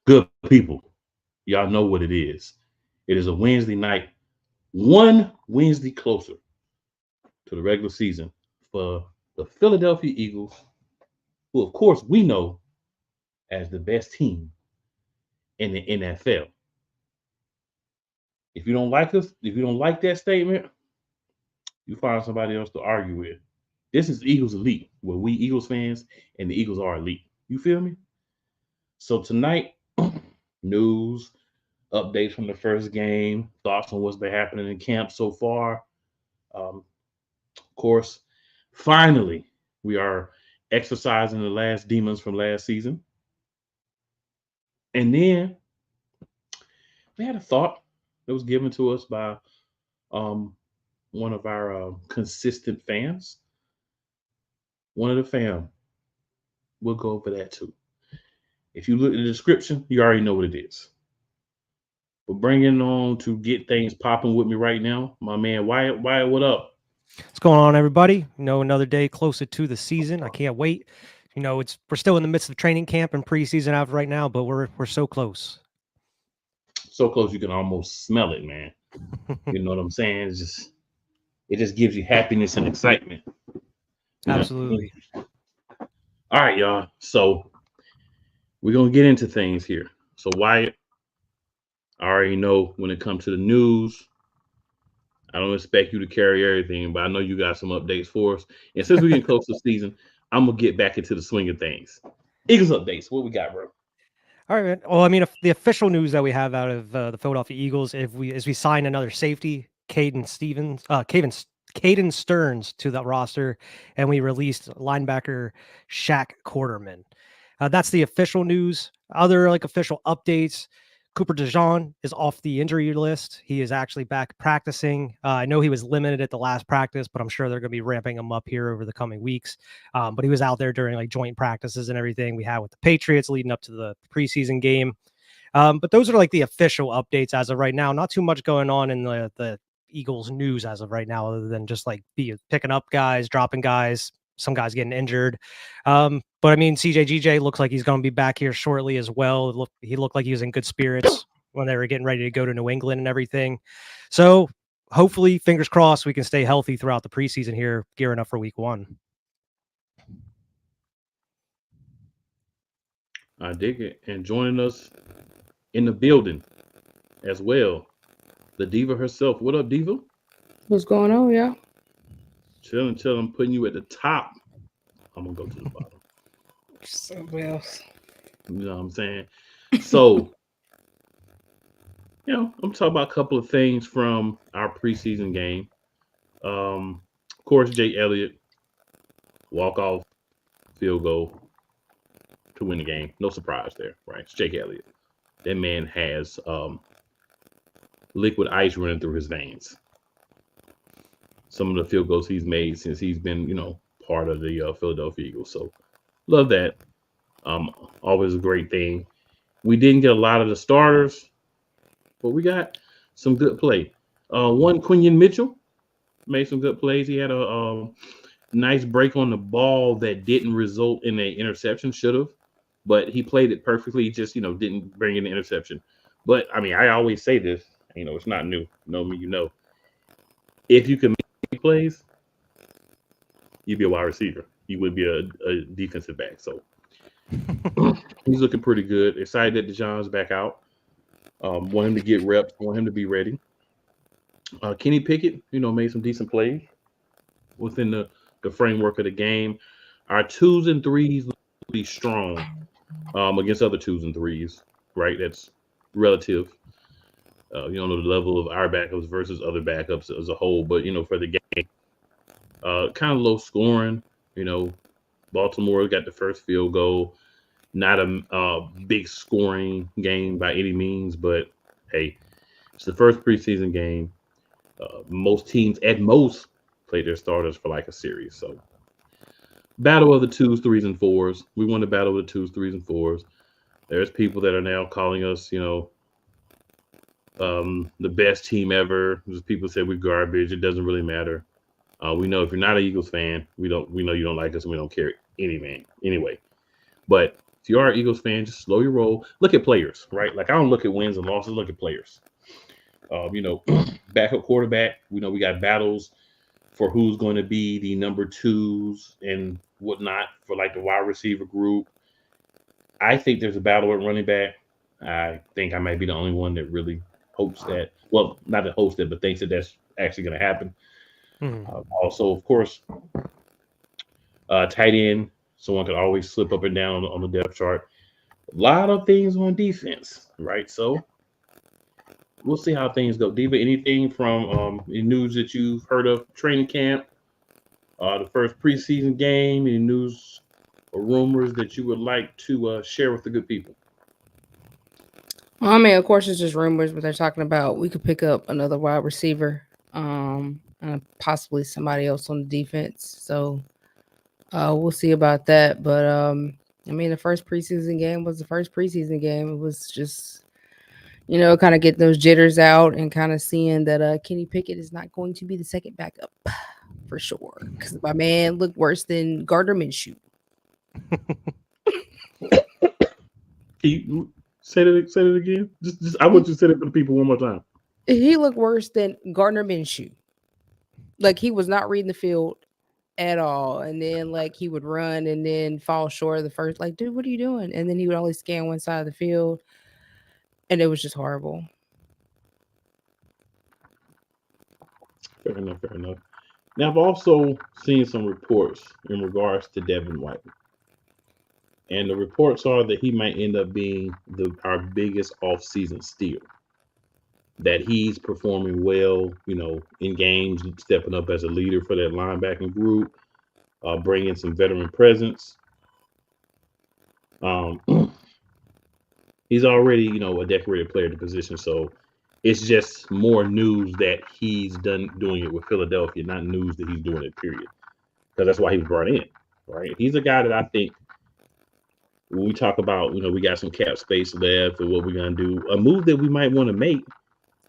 Good people, y'all know what it is. It is a Wednesday night, one Wednesday closer to the regular season for the Philadelphia Eagles, who, of course, we know as the best team in the NFL. If you don't like us, if you don't like that statement, you find somebody else to argue with. This is Eagles Elite, where we Eagles fans and the Eagles are elite. You feel me? So tonight, news, updates from the first game, thoughts on what's been happening in camp so far. Of course, finally, we are exercising the last demons from last season. And then we had a thought that was given to us by um, one of our consistent fans, one of the fam. We'll go over that too. If you look at the description, you already know what it is. But bringing on to get things popping with me right now, my man Wyatt. Wyatt, what up? What's going on, everybody? Another day closer to the season. I can't wait. We're still in the midst of training camp and preseason out right now, but we're so close. So close you can almost smell it, man. You know what I'm saying? It just gives you happiness and excitement. Absolutely. All right, y'all. So we're gonna get into things here. So Wyatt, I already know when it comes to the news, I don't expect you to carry everything, but I know you got some updates for us. And since we're getting close to the season, I'm gonna get back into the swing of things. Eagles updates. What we got, bro? All right, man. Well, the official news that we have out of the Philadelphia Eagles is we sign another safety, Caden Stearns to the roster, and we released linebacker Shaq Quarterman. That's the official news. Other official updates. Cooper DeJean is off the injury list. He is actually back practicing. I know he was limited at the last practice, but I'm sure they're going to be ramping him up here over the coming weeks. But he was out there during joint practices and everything we had with the Patriots leading up to the preseason game. But those are the official updates as of right now. Not too much going on in the Eagles news as of right now, other than just picking up guys, dropping guys, some guys getting injured. But CJGJ looks like he's going to be back here shortly as well. He looked like he was in good spirits when they were getting ready to go to New England and everything. So hopefully, fingers crossed, we can stay healthy throughout the preseason here, gearing up for week 1. I dig it. And joining us in the building as well, the diva herself. What up, diva? What's going on, y'all? Chill until I'm putting you at the top. I'm gonna go to the bottom. Somebody else. You know what I'm saying? So, I'm talking about a couple of things from our preseason game. Of course, Jake Elliott, walk off field goal to win the game. No surprise there, right? It's Jake Elliott. That man has liquid ice running through his veins. Some of the field goals he's made since he's been, part of the Philadelphia Eagles. So love that. Always a great thing. We didn't get a lot of the starters, but we got some good play. One Quinion Mitchell made some good plays. He had a nice break on the ball that didn't result in an interception. Should have, but he played it perfectly. He just didn't bring in the interception. But I always say this. It's not new. You know me, if you can make plays, you'd be a wide receiver. You would be a defensive back. So he's looking pretty good. Excited that DeJean's back out. Want him to get reps. Want him to be ready. Kenny Pickett, made some decent plays within the framework of the game. Our 2s and 3s look to be strong against other 2s and 3s, right? That's relative. You don't know the level of our backups versus other backups as a whole, but for the game, kind of low scoring. Baltimore got the first field goal. Not a big scoring game by any means, but hey, it's the first preseason game. Most teams at most play their starters for a series. So battle of the 2s, 3s, and 4s. We won the battle of the 2s, 3s, and 4s. There's people that are now calling us, the best team ever. There's people say we're garbage. It doesn't really matter. We know if you're not an Eagles fan, we know you don't like us, and we don't care anyway. But If you are an Eagles fan, just slow your roll. Look at players, right? Like I don't look at wins and losses. Look at players. Backup quarterback. We got battles for who's going to be the number twos and whatnot for like the wide receiver group. I think there's a battle at running back. I think I might be the only one that really hopes that. Well, not that hopes that, but thinks that that's actually going to happen. Also, of course, tight end. Someone could always slip up and down on the depth chart. A lot of things on defense, right? So we'll see how things go. Diva, anything from any news that you've heard of training camp, the first preseason game, any news or rumors that you would like to share with the good people? I mean, of course, it's just rumors, but they're talking about we could pick up another wide receiver, and possibly somebody else on the defense. So we'll see about that. But I mean, the first preseason game was the first preseason game. It was just, kind of getting those jitters out and kind of seeing that Kenny Pickett is not going to be the second backup for sure. Because my man looked worse than Gardner Minshew. Say that again. Just I want you to say that for the people one more time. He looked worse than Gardner Minshew. Like he was not reading the field at all, and then like he would run and then fall short of the first. Like, dude, what are you doing? And then he would only scan one side of the field, and it was just horrible. Fair enough. Now I've also seen some reports in regards to Devin White. And the reports are that he might end up being our biggest offseason steal. That he's performing well, in games, stepping up as a leader for that linebacking group, bringing some veteran presence. He's already, a decorated player at the position, so it's just more news that he's doing it with Philadelphia, not news that he's doing it, period. Because that's why he was brought in, right? He's a guy that I think, when we talk about, we got some cap space left and what we're going to do, a move that we might want to make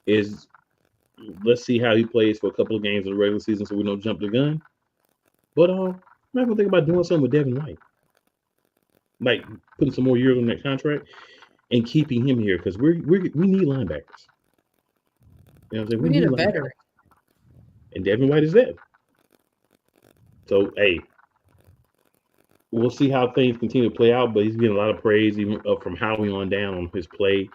is let's see how he plays for a couple of games in the regular season so we don't jump the gun. But I'm not going to think about doing something with Devin White. Like putting some more years on that contract and keeping him here because we need linebackers. You know what I'm saying? We need a veteran. And Devin White is that. So, hey, we'll see how things continue to play out, but he's getting a lot of praise even up from Howie on down on his play,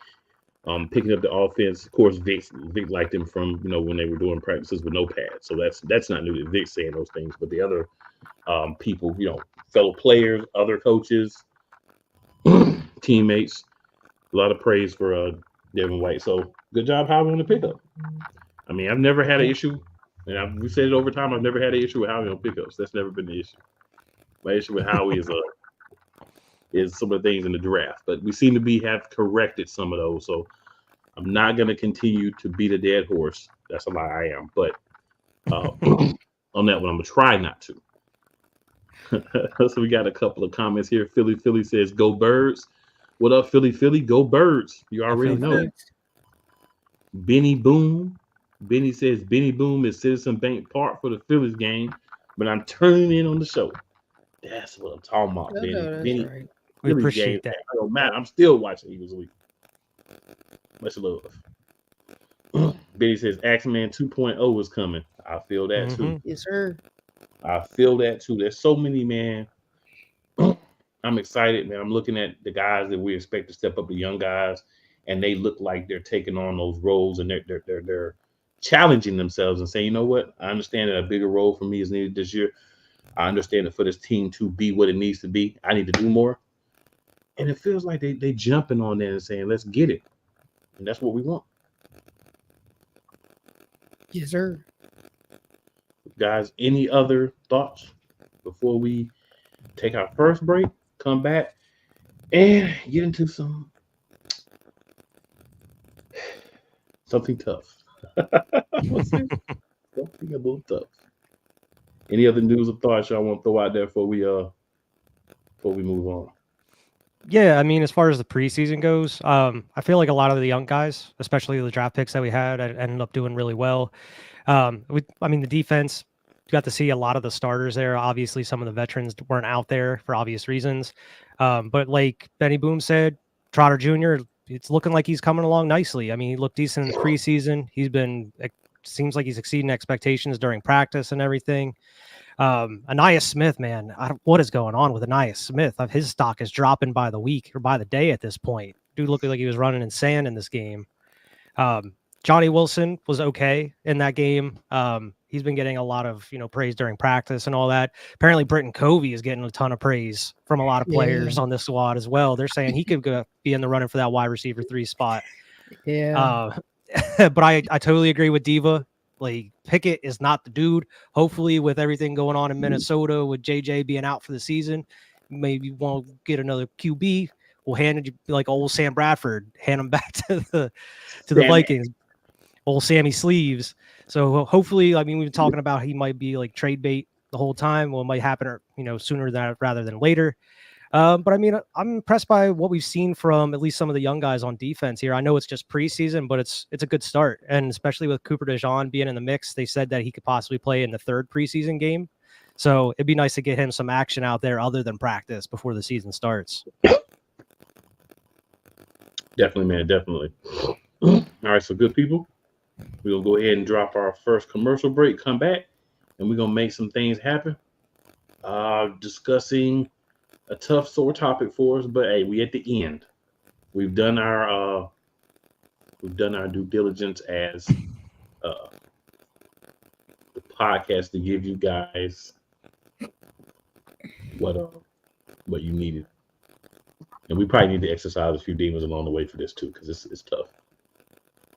picking up the offense. Of course, Vic liked him from when they were doing practices with no pads, so that's not new that Vic's saying those things. But the other people, fellow players, other coaches, teammates, a lot of praise for Devin White. So good job, Howie, on the pickup. I mean, I've never had an issue, and we said it over time. I've never had an issue with Howie on pickups. That's never been the issue. My issue with Howie is some of the things in the draft, but we seem to have corrected some of those. So I'm not going to continue to beat a dead horse. That's a lie, I am. But on that one, I'm going to try not to. So we got a couple of comments here. Philly says, "Go Birds." What up, Philly? Go Birds. You already know. Benny Boom. Benny says, "Benny Boom is Citizen Bank Park for the Phillies game, but I'm turning in on the show." That's what I'm talking about, Benny. Right. We appreciate that. I don't matter. I'm still watching Eagles Week. Much love. Benny says, "Axeman 2.0 is coming." I feel that too. Yes, sir. I feel that too. There's so many, man. I'm excited, man. I'm looking at the guys that we expect to step up, the young guys, and they look like they're taking on those roles and they're challenging themselves and saying, you know what? I understand that a bigger role for me is needed this year. I understand that for this team to be what it needs to be, I need to do more. And it feels like they jumping on there and saying, let's get it. And that's what we want. Yes, sir. Guys, any other thoughts before we take our first break, come back, and get into something tough. Something a little tough. Any other news or thoughts y'all want to throw out there before we move on? Yeah, I mean, as far as the preseason goes, I feel like a lot of the young guys, especially the draft picks that we had, ended up doing really well. The defense, got to see a lot of the starters there. Obviously, some of the veterans weren't out there for obvious reasons. But like Benny Boom said, Trotter Jr., it's looking like he's coming along nicely. I mean, he looked decent in the preseason. Seems like he's exceeding expectations during practice and everything. Anais Smith, man, what is going on with Anais Smith? His stock is dropping by the week or by the day at this point. Dude looked like he was running in sand in this game. Johnny Wilson was okay in that game. He's been getting a lot of praise during practice and all that. Apparently, Britton Covey is getting a ton of praise from a lot of players on this squad as well. They're saying he could be in the running for that wide receiver 3 spot. Yeah. But I totally agree with Diva. Like, Pickett is not the dude. Hopefully, with everything going on in Minnesota, with JJ being out for the season, maybe we'll get another QB. We'll hand it like old Sam Bradford, hand him back to the Vikings. Old Sammy Sleeves. So hopefully, I mean, we've been talking about he might be like trade bait the whole time. Well, it might happen, sooner rather than later. But I mean, I'm impressed by what we've seen from at least some of the young guys on defense here. I know it's just preseason, but it's a good start. And especially with Cooper DeJean being in the mix, they said that he could possibly play in the 3rd preseason game. So it'd be nice to get him some action out there other than practice before the season starts. Definitely, man. Definitely. All right. So good people. We'll go ahead and drop our first commercial break, come back, and we're going to make some things happen. Discussing a tough, sore topic for us, but hey, we at the end. We've done our due diligence as the podcast to give you guys what you needed. And we probably need to exercise a few demons along the way for this too, because it's tough.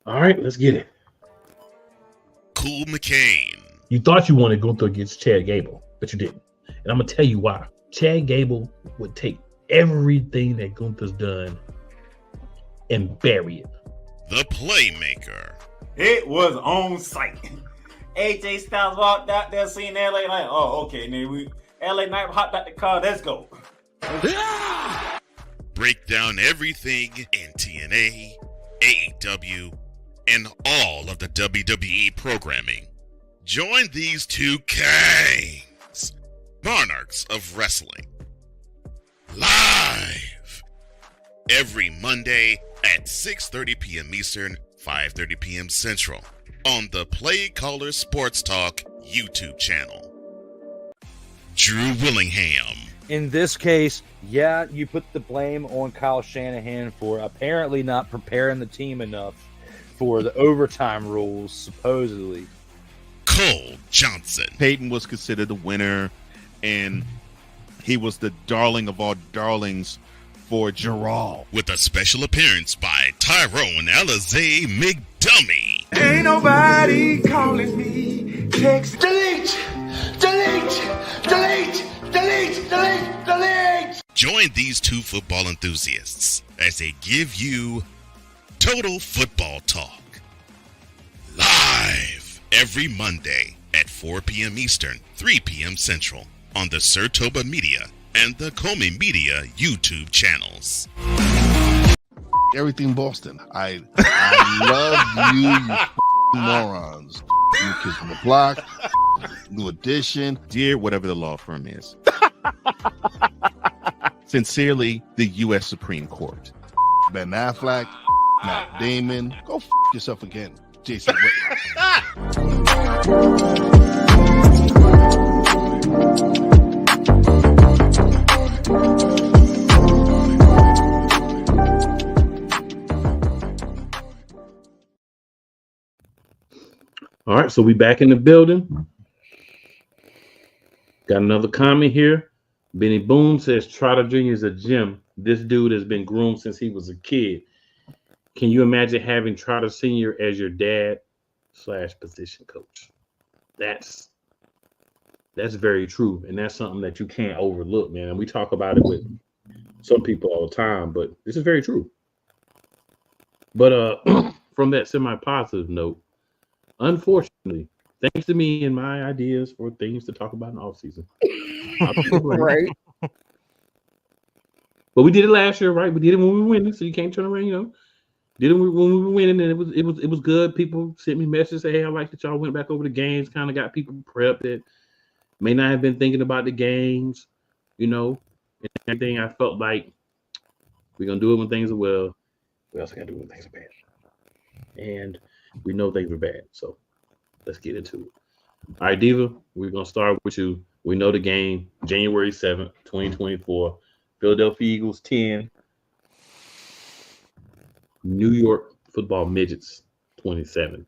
All right, let's get it. Cool McCain. You thought you wanted Gunther against Chad Gable, but you didn't. And I'm going to tell you why. Chad Gable would take everything that Gunther's done and bury it. The Playmaker. It was on site. AJ Styles walked out there, seen LA Knight. Oh, okay. Then LA Knight hopped out the car. Let's go. Break down everything in TNA, AEW, and all of the WWE programming. Join these two kings, monarchs of wrestling, live every Monday at 6:30 p.m. Eastern, 5:30 p.m. Central on the Play Caller Sports Talk YouTube channel. Drew Willingham. In this case, yeah, you put the blame on Kyle Shanahan for apparently not preparing the team enough for the overtime rules, supposedly. Cole Johnson. Peyton was considered the winner, and he was the darling of all darlings for Gerald. With a special appearance by Tyrone Alizé McDummy. Ain't nobody calling me. Text. Delete! Join these two football enthusiasts as they give you Total Football Talk. Live every Monday at 4 p.m. Eastern, 3 p.m. Central on the Sertoba Media and the Comey Media YouTube channels. Everything Boston. I love you morons. New Kids on the Block, New Edition, dear whatever the law firm is. Sincerely, the U.S. Supreme Court. Ben Affleck, Matt Damon, go yourself again, Jason Whitlock. All right, so we back in the building. Got another comment here. Benny Boom says Trotter Jr. is a gem. This dude has been groomed since he was a kid. Can you imagine having Trotter Sr. as your dad/position coach? That's very true, and that's something that you can't overlook, man. And we talk about it with some people all the time, but this is very true. But from that semi-positive note, unfortunately, thanks to me and my ideas for things to talk about in the offseason. Right. But we did it last year, right? We did it when we were winning, so you can't turn around, Did it when we were winning, and it was good. People sent me messages, say, hey, I like that y'all went back over the games, kind of got people prepped that may not have been thinking about the games, and everything. I felt like we're gonna do it when things are well. We also gotta do it when things are bad. And we know things are bad. So let's get into it. All right, Diva, we're gonna start with you. We know the game, January 7th, 2024. Philadelphia Eagles 10. New York Football Midgets 27.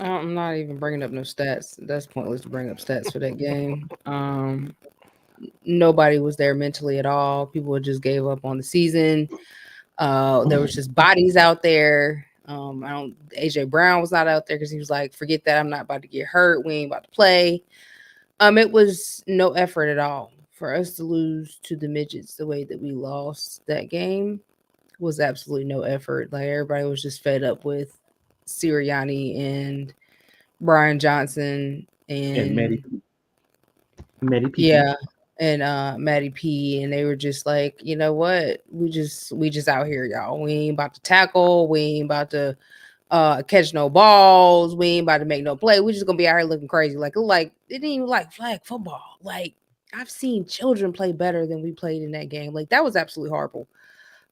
I'm not even bringing up no stats. That's pointless to bring up stats for that game. Nobody was there mentally at all. People just gave up on the season. There was just bodies out there. AJ Brown was not out there because he was like, forget that, I'm not about to get hurt. We ain't about to play. It was no effort at all. For us to lose to the midgets the way that we lost that game was absolutely no effort. Like, everybody was just fed up with Sirianni and Brian Johnson And Maddie P. yeah, and Maddie P, and they were just like, you know what, we just out here, y'all. We ain't about to tackle, we ain't about to catch no balls, we ain't about to make no play. We just gonna be out here looking crazy. Like it didn't even like flag football. Like, I've seen children play better than we played in that game. Like, that was absolutely horrible.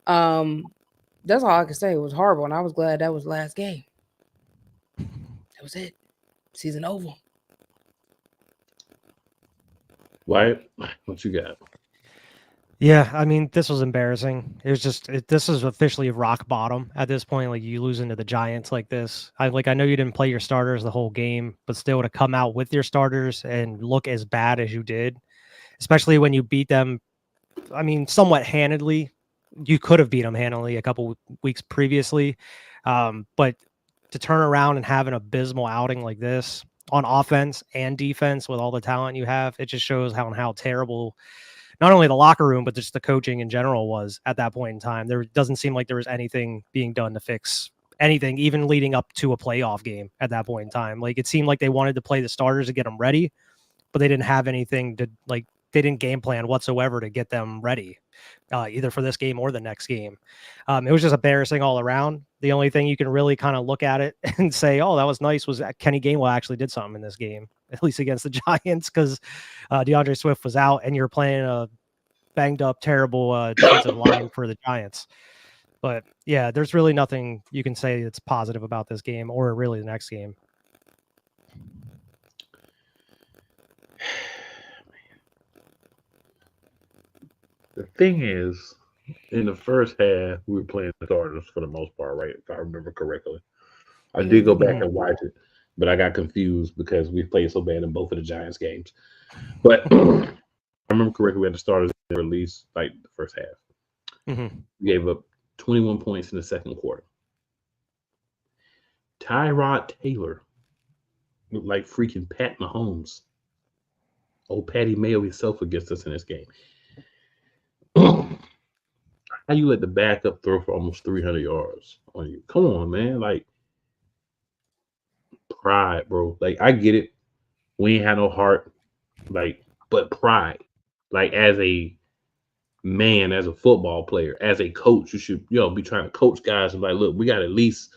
That's all I can say. It was horrible, and I was glad that was the last game. That was it. Season over. Wyatt, what you got? Yeah, I mean, this was embarrassing. It was just this is officially rock bottom at this point. Like, you losing to the Giants like this. I know you didn't play your starters the whole game, but still to come out with your starters and look as bad as you did, especially when you beat them, I mean, somewhat handedly. You could have beat them handily a couple weeks previously, but to turn around and have an abysmal outing like this on offense and defense with all the talent you have, it just shows how terrible not only the locker room, but just the coaching in general was at that point in time. There doesn't seem like there was anything being done to fix anything, even leading up to a playoff game at that point in time. Like, it seemed like they wanted to play the starters to get them ready, but they didn't have anything to, like, they didn't game plan whatsoever to get them ready, either for this game or the next game. It was just embarrassing all around. The only thing you can really kind of look at it and say, oh, that was nice, was that Kenny Gainwell actually did something in this game, at least against the Giants, because DeAndre Swift was out and you're playing a banged up, terrible defensive line for the Giants. But yeah, there's really nothing you can say that's positive about this game or really the next game. The thing is, in the first half, we were playing the starters for the most part, right? If I remember correctly. I did go back and watch it, but I got confused because we played so bad in both of the Giants games. But I remember correctly, we had the starters released like the first half. We gave up 21 points in the second quarter. Tyrod Taylor looked like freaking Pat Mahomes. Old Patty Mayo himself against us in this game. How you let the backup throw for almost 300 yards on you? Come on, man. Like, pride, bro. Like, I get it. We ain't had no heart. Like, but pride. Like, as a man, as a football player, as a coach, you should, be trying to coach guys and like, look, we got to at least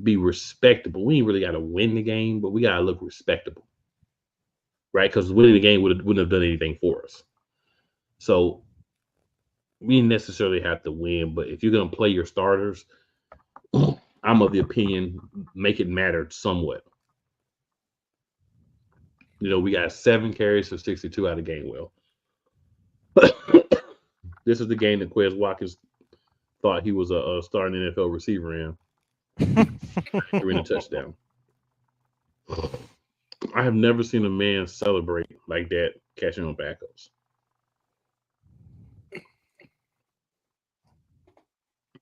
be respectable. We ain't really got to win the game, but we got to look respectable. Right? Because winning the game wouldn't have done anything for us. So, we necessarily have to win, but if you're going to play your starters, I'm of the opinion, make it matter somewhat. We got 7 carries for 62 out of Gainwell. This is the game that Quez Watkins thought he was a starting NFL receiver in. During a touchdown. I have never seen a man celebrate like that catching on backups.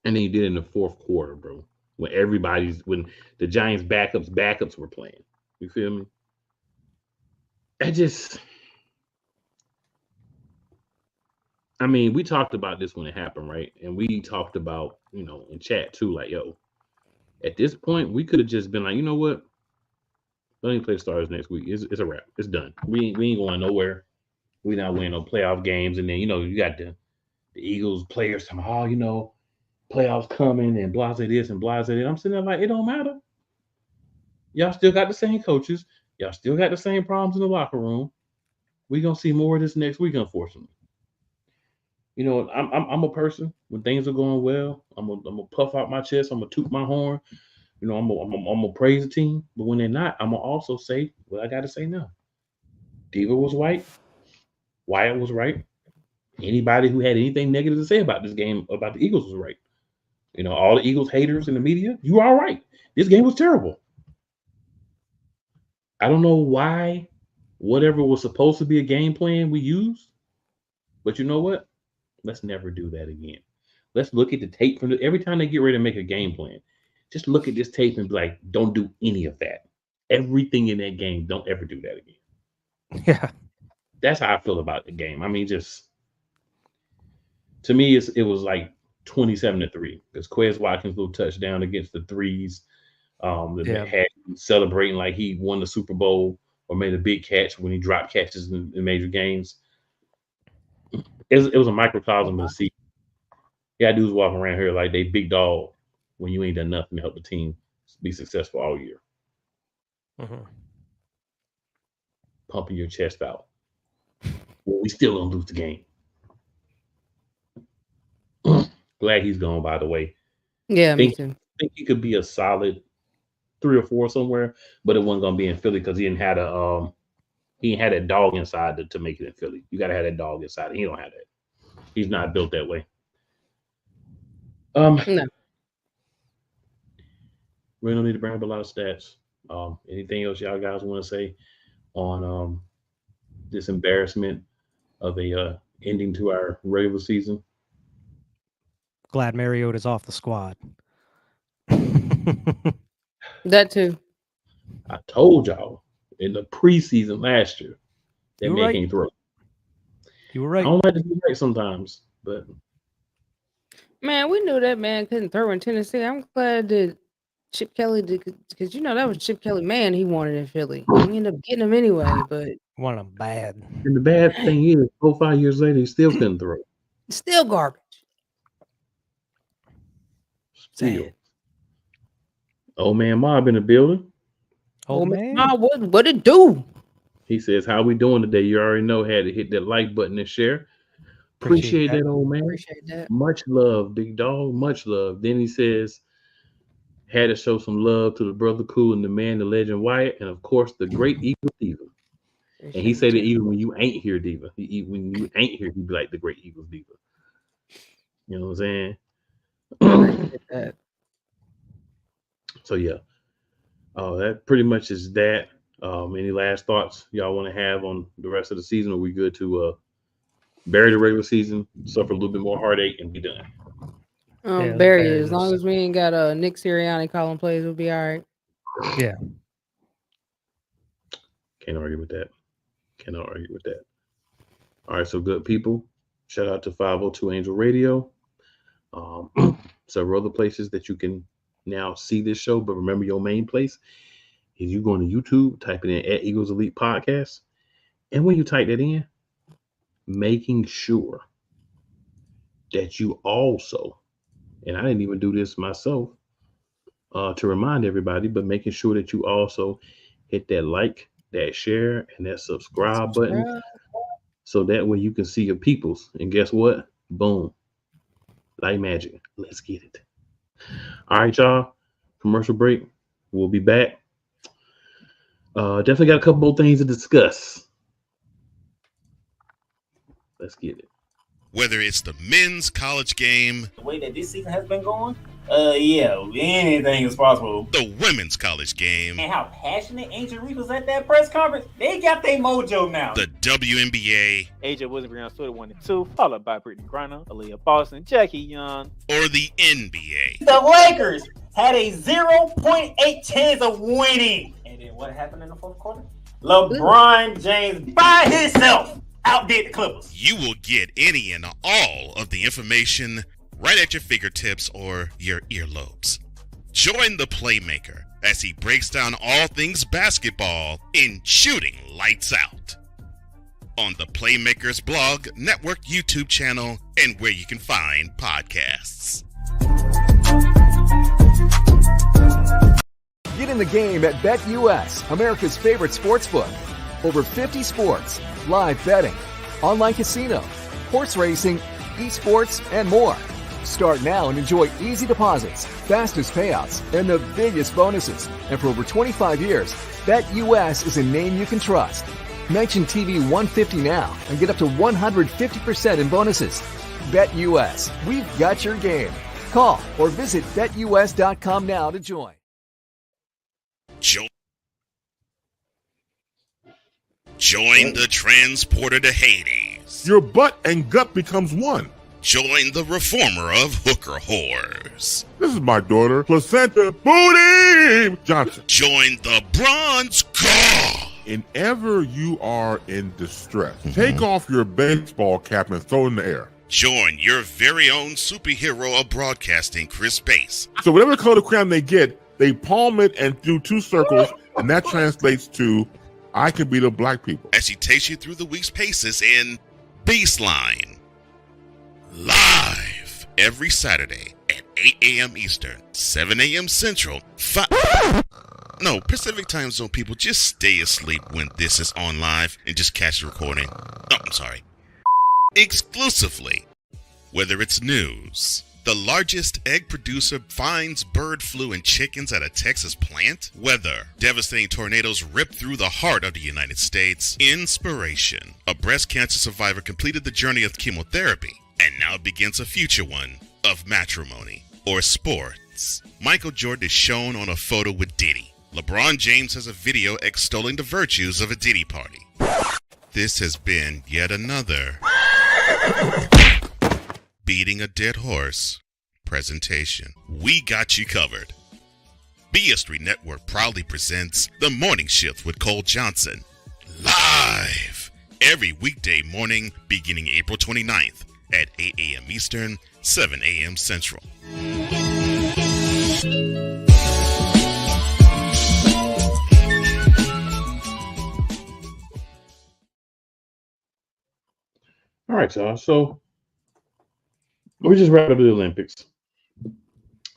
And then he did it in the fourth quarter, bro. When the Giants backups were playing. You feel me? We talked about this when it happened, right? And we talked about, in chat too, like, yo, at this point, we could have just been like, you know what? Don't even play the Stars next week. It's a wrap. It's done. We ain't going nowhere. We not winning no playoff games. And then, you got the Eagles players talking, playoffs coming and blase this and blase that. I'm sitting there like, it don't matter. Y'all still got the same coaches. Y'all still got the same problems in the locker room. We're gonna see more of this next week, unfortunately. You know, I'm a person when things are going well. I'm gonna puff out my chest. I'm gonna toot my horn. You know, I'm gonna praise the team. But when they're not, I'm gonna also say what I gotta say now. Diva was right. Wyatt was right. Anybody who had anything negative to say about this game, about the Eagles, was right. You know, all the Eagles haters in the media, you are right. This game was terrible. I don't know why whatever was supposed to be a game plan we used, but you know what? Let's never do that again. Let's look at the tape from every time they get ready to make a game plan. Just look at this tape and be like, don't do any of that. Everything in that game, don't ever do that again. Yeah. That's how I feel about the game. I mean, just to me, it was like 27-3 because Quez Watkins' little touchdown against the threes. Had him celebrating like he won the Super Bowl or made a big catch when he dropped catches in major games. It was a microcosm of the season. Yeah, dudes walking around here like they big dog when you ain't done nothing to help the team be successful all year. Mm-hmm. Pumping your chest out. Well, we still gonna lose the game. Glad he's gone, by the way. Yeah, me too. I think he could be a solid 3 or 4 somewhere, but it wasn't gonna be in Philly because he ain't had that dog inside to make it in Philly. You gotta have that dog inside. He don't have that. He's not built that way. No. We don't need to bring up a lot of stats. Anything else y'all guys want to say on this embarrassment of a ending to our regular season? Glad Mariota's off the squad. That too. I told y'all in the preseason last year that man can't throw. You were right. I don't like to be right sometimes, but man, we knew that man couldn't throw in Tennessee. I'm glad that Chip Kelly did, because you know that was Chip Kelly man he wanted in Philly. He ended up getting him anyway, but wanted him bad. And the bad thing is, 4 or 5 years later, he still couldn't throw. Still garbage. Still. Old man Mob in the building. Old man, what it do? He says, "How we doing today?" You already know. Had to hit that like button and share. Appreciate that, old man. Appreciate that. Much love, big dog. Much love. Then he says, had to show some love to the brother Cool and the man, the legend Wyatt, and of course the great Eagle Diva. And he said that even when you ain't here, Diva, when you ain't here, he'd be like the great Eagles Diva. You know what I'm saying? So yeah, that pretty much is that. Any last thoughts y'all want to have on the rest of the season? Are we good to bury the regular season, suffer a little bit more heartache, and be done? Bury it. As long as we ain't got Nick Sirianni calling plays, we'll be all right. Yeah. Can't argue with that. Cannot argue with that. All right, so good people. Shout out to 502 Angel Radio. Several other places that you can now see this show, but remember your main place is you going to YouTube, typing in at Eagles Elite Podcast, and when you type that in, making sure that you also, and I didn't even do this myself to remind everybody, but making sure that you also hit that like, that share, and that subscribe button, so that way you can see your peoples. And guess what? Boom. Like magic. Let's get it. All right, y'all. Commercial break. We'll be back. Definitely got a couple more things to discuss. Let's get it. Whether it's the men's college game, the way that this season has been going, yeah, anything is possible. The women's college game, and how passionate Angel Reese was at that press conference, they got their mojo now. The WNBA, AJ Wilson on Twitter 1 and 2, followed by Brittany Griner, Aaliyah Boston, Jackie Young, or the NBA. The Lakers had a 0.8 chance of winning. And then what happened in the fourth quarter? LeBron James by himself outdid the Clippers. You will get any and all of the information right at your fingertips or your earlobes. Join the Playmaker as he breaks down all things basketball in Shooting Lights Out on the Playmakers blog, network, YouTube channel, and where you can find podcasts. Get in the game at BetUS, America's favorite sportsbook. Over 50 sports, live betting, online casino, horse racing, esports, and more. Start now and enjoy easy deposits, fastest payouts, and the biggest bonuses. And for over 25 years, BetUS is a name you can trust. Mention TV 150 now and get up to 150% in bonuses. BetUS, we've got your game. Call or visit betus.com now to join. Join the transporter to Hades. Your butt and gut becomes one. Join the reformer of hooker whores. This is my daughter, Placenta Booty Johnson. Join the bronze car. Whenever you are in distress, take off your baseball cap and throw it in the air. Join your very own superhero of broadcasting, Chris Bass. So whatever color crayon they get, they palm it and do 2 circles, and that translates to, I can beat up black people. As he takes you through the week's paces in Baseline. Live every Saturday at 8 a.m. Eastern, 7 a.m. Central, No, Pacific Time Zone people, just stay asleep when this is on live and just catch the recording. Oh, I'm sorry. Exclusively. Whether it's news, the largest egg producer finds bird flu in chickens at a Texas plant, weather, devastating tornadoes rip through the heart of the United States, inspiration, a breast cancer survivor completed the journey of chemotherapy, and now begins a future one of matrimony or sports. Michael Jordan is shown on a photo with Diddy. LeBron James has a video extolling the virtues of a Diddy party. This has been yet another beating a dead horse presentation. We got you covered. BS3 Network proudly presents The Morning Shift with Cole Johnson. Live every weekday morning beginning April 29th at 8 a.m. Eastern, 7 a.m. Central. All right, y'all. So we just wrapped up the Olympics.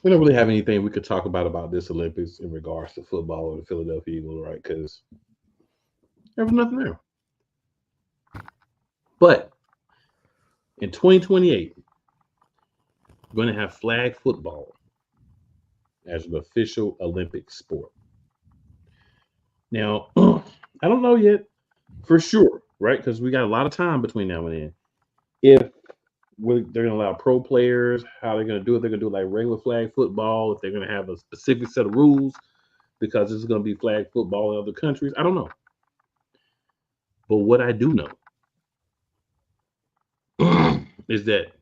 We don't really have anything we could talk about this Olympics in regards to football or the Philadelphia Eagles, right? Because there was nothing there. But in 2028, we're going to have flag football as an official Olympic sport. Now, I don't know yet for sure, right? Because we got a lot of time between now and then. If they're going to allow pro players, how they're going to do it. They're going to do it like regular flag football. If they're going to have a specific set of rules because this is going to be flag football in other countries. I don't know. But what I do know is that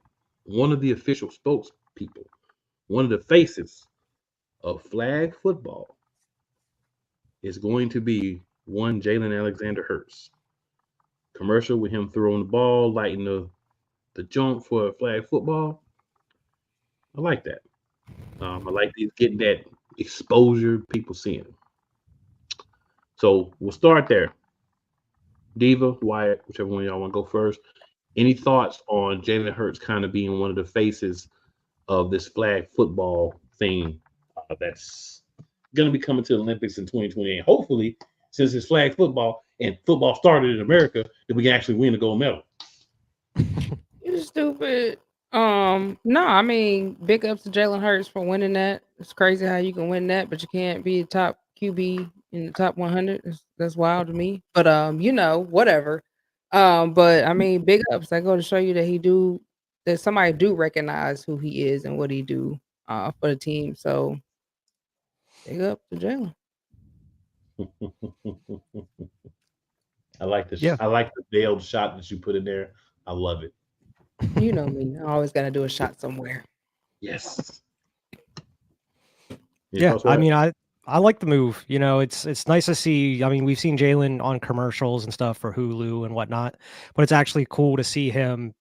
one of the official spokespeople, one of the faces of flag football is going to be one Jalen Alexander Hurts. Commercial with him throwing the ball, lighting the jump for flag football. I like that. I like these getting that exposure, people seeing it. So we'll start there. Diva, Wyatt, whichever one of y'all want to go first. Any thoughts on Jalen Hurts kind of being one of the faces of this flag football thing that's going to be coming to the Olympics in 2028? Hopefully, since it's flag football and football started in America, that we can actually win a gold medal. You're stupid. No, I mean, big ups to Jalen Hurts for winning that. It's crazy how you can win that, but you can't be a top QB in the top 100. That's wild to me. But whatever. But I mean, big ups. I go to show you that somebody do recognize who he is and what he do for the team. So big up to Jalen. I like this. Yeah. I like the veiled shot that you put in there. I love it. You know me. I always got to do a shot somewhere. Yes. Yeah, I mean, I like the move. You know, it's nice to see. I mean, we've seen Jalen on commercials and stuff for Hulu and whatnot, but it's actually cool to see him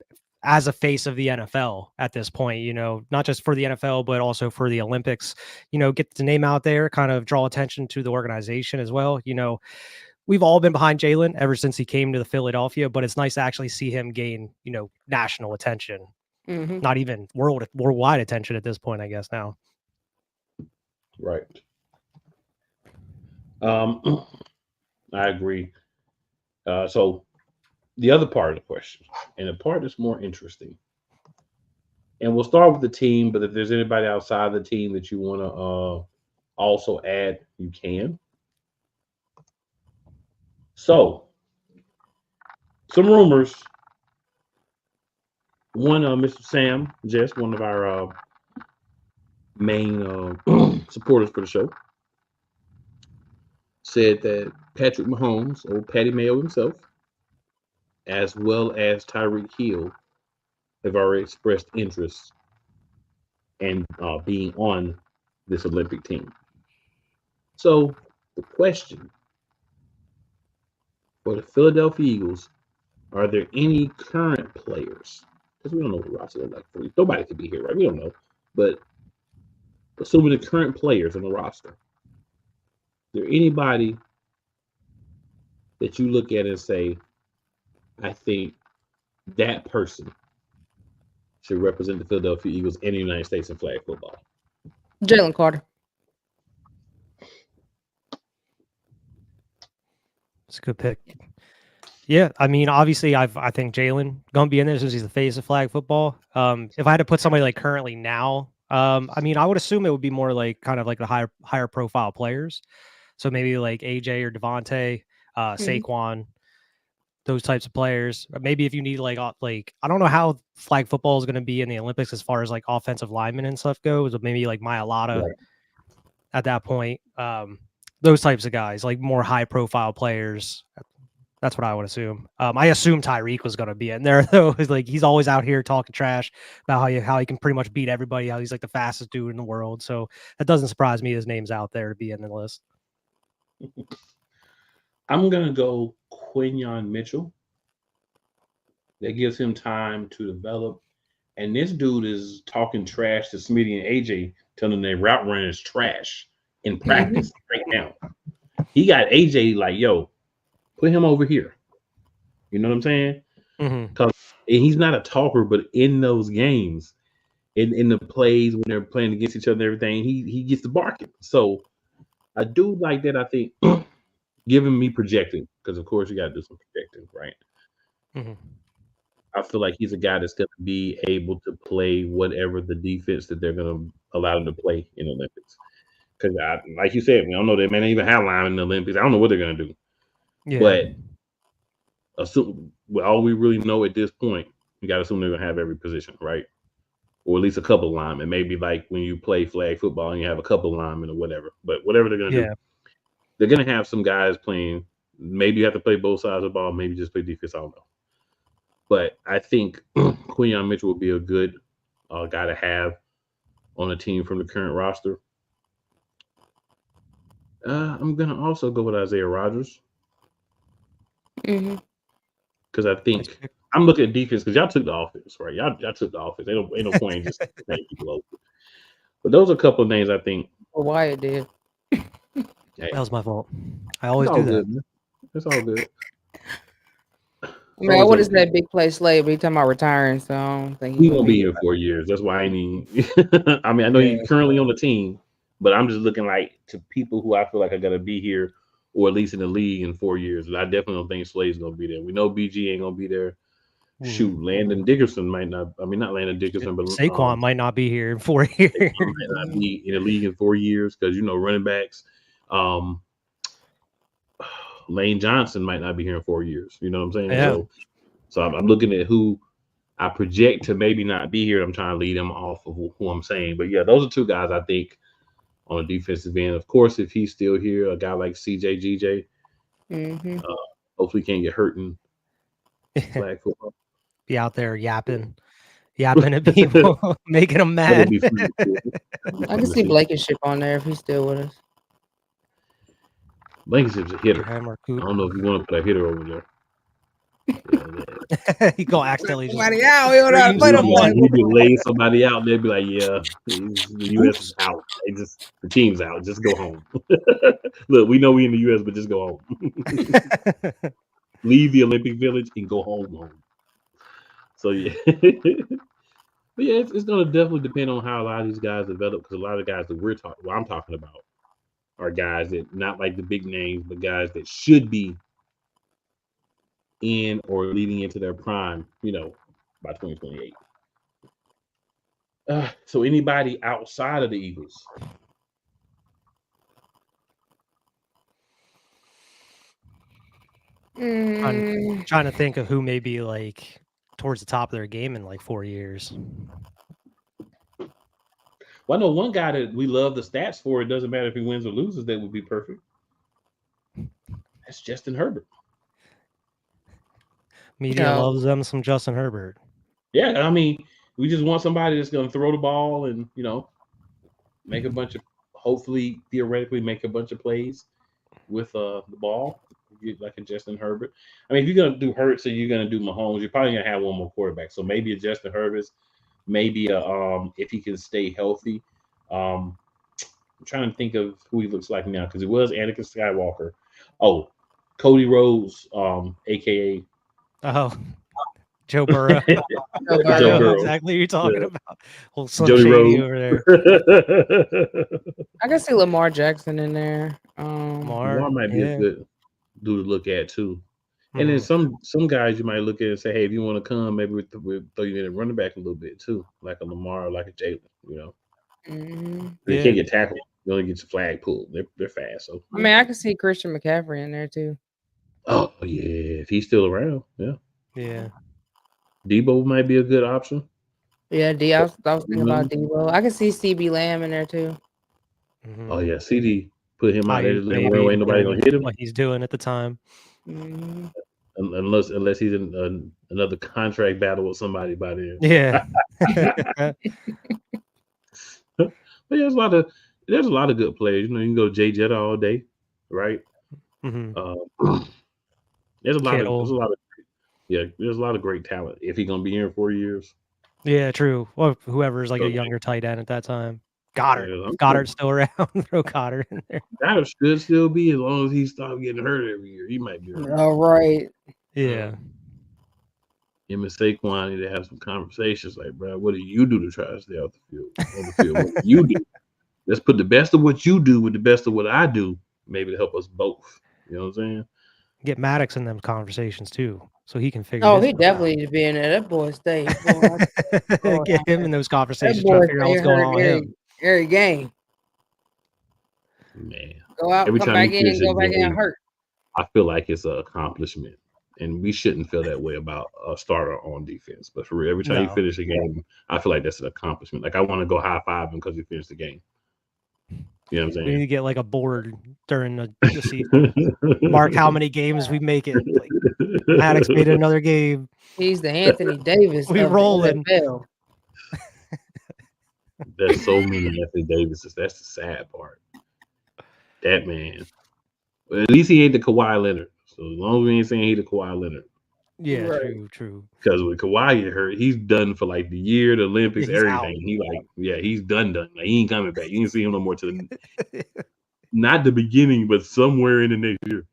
as a face of the NFL at this point. You know, not just for the NFL, but also for the Olympics. You know, get the name out there, kind of draw attention to the organization as well. You know, we've all been behind Jalen ever since he came to the Philadelphia, but it's nice to actually see him gain, you know, national attention, not even worldwide attention at this point, I guess now. Right. I agree. So the other part of the question, and the part that's more interesting, and we'll start with the team. But if there's anybody outside the team that you want to also add, you can. So some rumors. One, Mr. Sam, Jess, one of our main supporters for the show, said that Patrick Mahomes, or Patty Mayo himself, as well as Tyreek Hill, have already expressed interest in being on this Olympic team. So the question for the Philadelphia Eagles, are there any current players? Because we don't know what the roster looks like for you. Nobody could be here, right? We don't know. But assuming the current players on the roster, is there anybody that you look at and say, I think that person should represent the Philadelphia Eagles and the United States in flag football? Jalen Carter. It's a good pick. Yeah, I mean, obviously, I think Jalen gonna be in there since he's the face of flag football. If I had to put somebody like currently now, I mean, I would assume it would be more like kind of like the higher profile players. So maybe like AJ or Devontae, Saquon, those types of players. Or maybe if you need like I don't know how flag football is going to be in the Olympics as far as like offensive linemen and stuff goes, but maybe like Mailata at that point. Those types of guys, like more high profile players. That's what I would assume. I assume Tyreek was going to be in there though. Like he's always out here talking trash about how he can pretty much beat everybody. How he's like the fastest dude in the world. So that doesn't surprise me. His name's out there to be in the list. I'm gonna go Quinyon Mitchell. That gives him time to develop. And this dude is talking trash to Smitty and AJ, telling them their route running is trash in practice right now. He got AJ like, yo, put him over here. You know what I'm saying? Because he's not a talker, but in those games, in the plays when they're playing against each other and everything, he gets the barking. So a dude like that, I think, giving me projecting, because of course you got to do some projecting, right? I feel like he's a guy that's going to be able to play whatever the defense that they're going to allow him to play in the Olympics. Because, like you said, we don't know. They may not even have line in the Olympics. I don't know what they're going to do. Yeah. But assume, all we really know at this point, you got to assume they're going to have every position, right? Or at least a couple of linemen. Maybe like when you play flag football and you have a couple of linemen or whatever. But whatever they're going to do, they're going to have some guys playing. Maybe you have to play both sides of the ball. Maybe just play defense. I don't know. But I think Quinyon Mitchell would be a good guy to have on a team from the current roster. I'm going to also go with Isaiah Rodgers. Because I think I'm looking at defense because y'all took the offense, right? Y'all took the offense. Ain't no point in just saying people over. But those are a couple of names I think. Well, Wyatt did. That was my fault. I always do that. Man. It's all good. Man, what is that big play slave? He talking about retiring, so I don't think he's gonna be here 4 years. That's why I need. I mean, I know he's currently on the team, but I'm just looking like to people who I feel like I gotta be here, or at least in the league in 4 years. And I definitely don't think Slade's gonna be there. We know BG ain't gonna be there. Shoot, Landon Dickerson might not. I mean, not Landon Dickerson, but Saquon might not be here in 4 years. Saquon might not be in the league in 4 years because running backs. Lane Johnson might not be here in 4 years. You know what I'm saying? Yeah. So I'm looking at who I project to maybe not be here. I'm trying to lead them off of who I'm saying. But yeah, those are two guys I think on the defensive end. Of course, if he's still here, a guy like CJ GJ, hopefully can't get hurt in flag football. Be out there yapping at people, making them mad. I can see Blankenship on there if he's still with us. Blankenship's a hitter. I don't know if you want to put a hitter over there. He gonna accidentally somebody out. We don't play He be lay somebody out. They'd be like, "Yeah, the U.S. is out. The team's out. Just go home." Look, we know we in the U.S., but just go home. Leave the Olympic Village and go home. So yeah, but yeah, it's gonna definitely depend on how a lot of these guys develop. Because a lot of the guys that I'm talking about, are guys that not like the big names, but guys that should be in or leading into their prime, by 2028. So anybody outside of the Eagles? I'm trying to think of who may be like towards the top of their game in like 4 years. Well, I know one guy that we love the stats for. It doesn't matter if he wins or loses. That would be perfect. That's Justin Herbert. Media loves them some Justin Herbert. Yeah, I mean, we just want somebody that's going to throw the ball and make a bunch of, hopefully, theoretically, make a bunch of plays with the ball, like a Justin Herbert. I mean, if you're going to do Hurts or you're going to do Mahomes, you're probably going to have one more quarterback. So maybe a Justin Herbert, maybe if he can stay healthy. I'm trying to think of who he looks like now because it was Anakin Skywalker. Oh, Cody Rhodes, aka Joe Burrow. Joe Burrow. Exactly what you're talking about. Well, Slim Jody Shady Rhodes. over there. I can see Lamar Jackson in there. Lamar might be a good dude to look at too. And then some guys you might look at and say, hey, if you want to come, maybe we'll throw you in a running back a little bit too, like a Lamar, like a Jalen. They can't get tackled. You only get your flag pulled. They're fast. So I mean, I can see Christian McCaffrey in there too. Oh yeah, if he's still around, yeah. Debo might be a good option. Yeah, I was thinking about Debo. I can see CB Lamb in there too. Oh yeah, CD put him out there. Ain't nobody gonna hit him. What he's doing at the time. Unless he's in another contract battle with somebody by then. Yeah. But there's a lot of good players. You can go Jay Jetta all day, right? There's a lot of great talent. If he's gonna be here in 4 years. Yeah, true. Well, whoever's like a younger tight end at that time. Goddard's still around. Throw Goddard in there. Goddard should still be as long as he stops getting hurt every year. He might be around. All right. Yeah. Him and Saquon need to have some conversations. Like, bro, what do you do to try to stay off the field? On the field, what do you do? Let's put the best of what you do with the best of what I do, maybe to help us both. You know what I'm saying? Get Maddox in them conversations too, so he can figure. Oh, he definitely need to be in there. That boy stay. Get him in those conversations. Trying to figure out what's going on with him. Every game. Man, go out, every come time back in, go back in hurt. I feel like it's an accomplishment, and we shouldn't feel that way about a starter on defense. But for real, every time you finish a game, I feel like that's an accomplishment. Like I want to go high five him because he finished the game. You know what I'm saying? We need to get like a board during the season. Mark how many games we make it. Like, Maddox made another game. He's the Anthony Davis. We rolling. There's so many Anthony Davises. That's the sad part. That man. But at least he ain't the Kawhi Leonard. So as long as we ain't saying he the Kawhi Leonard. Yeah, right. True. Because when Kawhi get hurt, he's done for like the year, the Olympics, everything. Out. He's done. Like he ain't coming back. You ain't see him no more to not the beginning, but somewhere in the next year.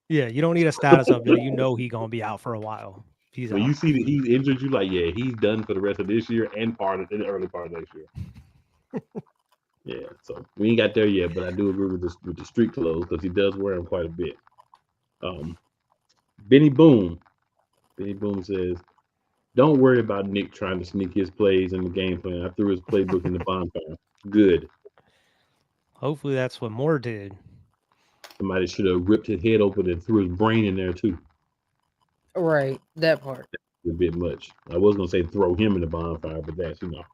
Yeah, you don't need a status update. You know he's gonna be out for a while. He's when out. You see that he's injured, you like, yeah, he's done for the rest of this year and in the early part of next year. Yeah, so we ain't got there yet, but I do agree with the street clothes because he does wear them quite a bit. Benny Boom says, "Don't worry about Nick trying to sneak his plays in the game plan. I threw his playbook in the bonfire. Good. Hopefully that's what Moore did. Somebody should have ripped his head open and threw his brain in there too. Right, that part. A bit much. I was gonna say throw him in the bonfire, but that's a little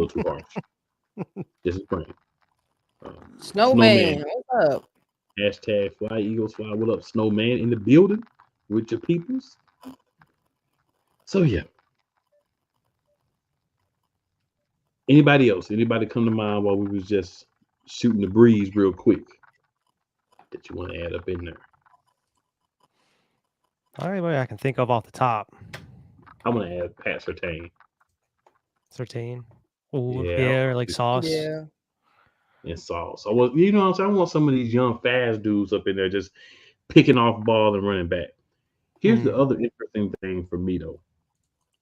too harsh. This is brain. Snowman, what's up? Hashtag Fly Eagles Fly. What up, Snowman in the building with your peoples? So yeah. Anybody else? Anybody come to mind while we was just shooting the breeze real quick that you want to add up in there? All right, well, I can think of off the top. I'm gonna add Pat Surtain. Oh yeah, like Sauce. Yeah. And Sauce. I want some of these young fast dudes up in there just picking off ball and running back. Here's the other interesting thing for me though.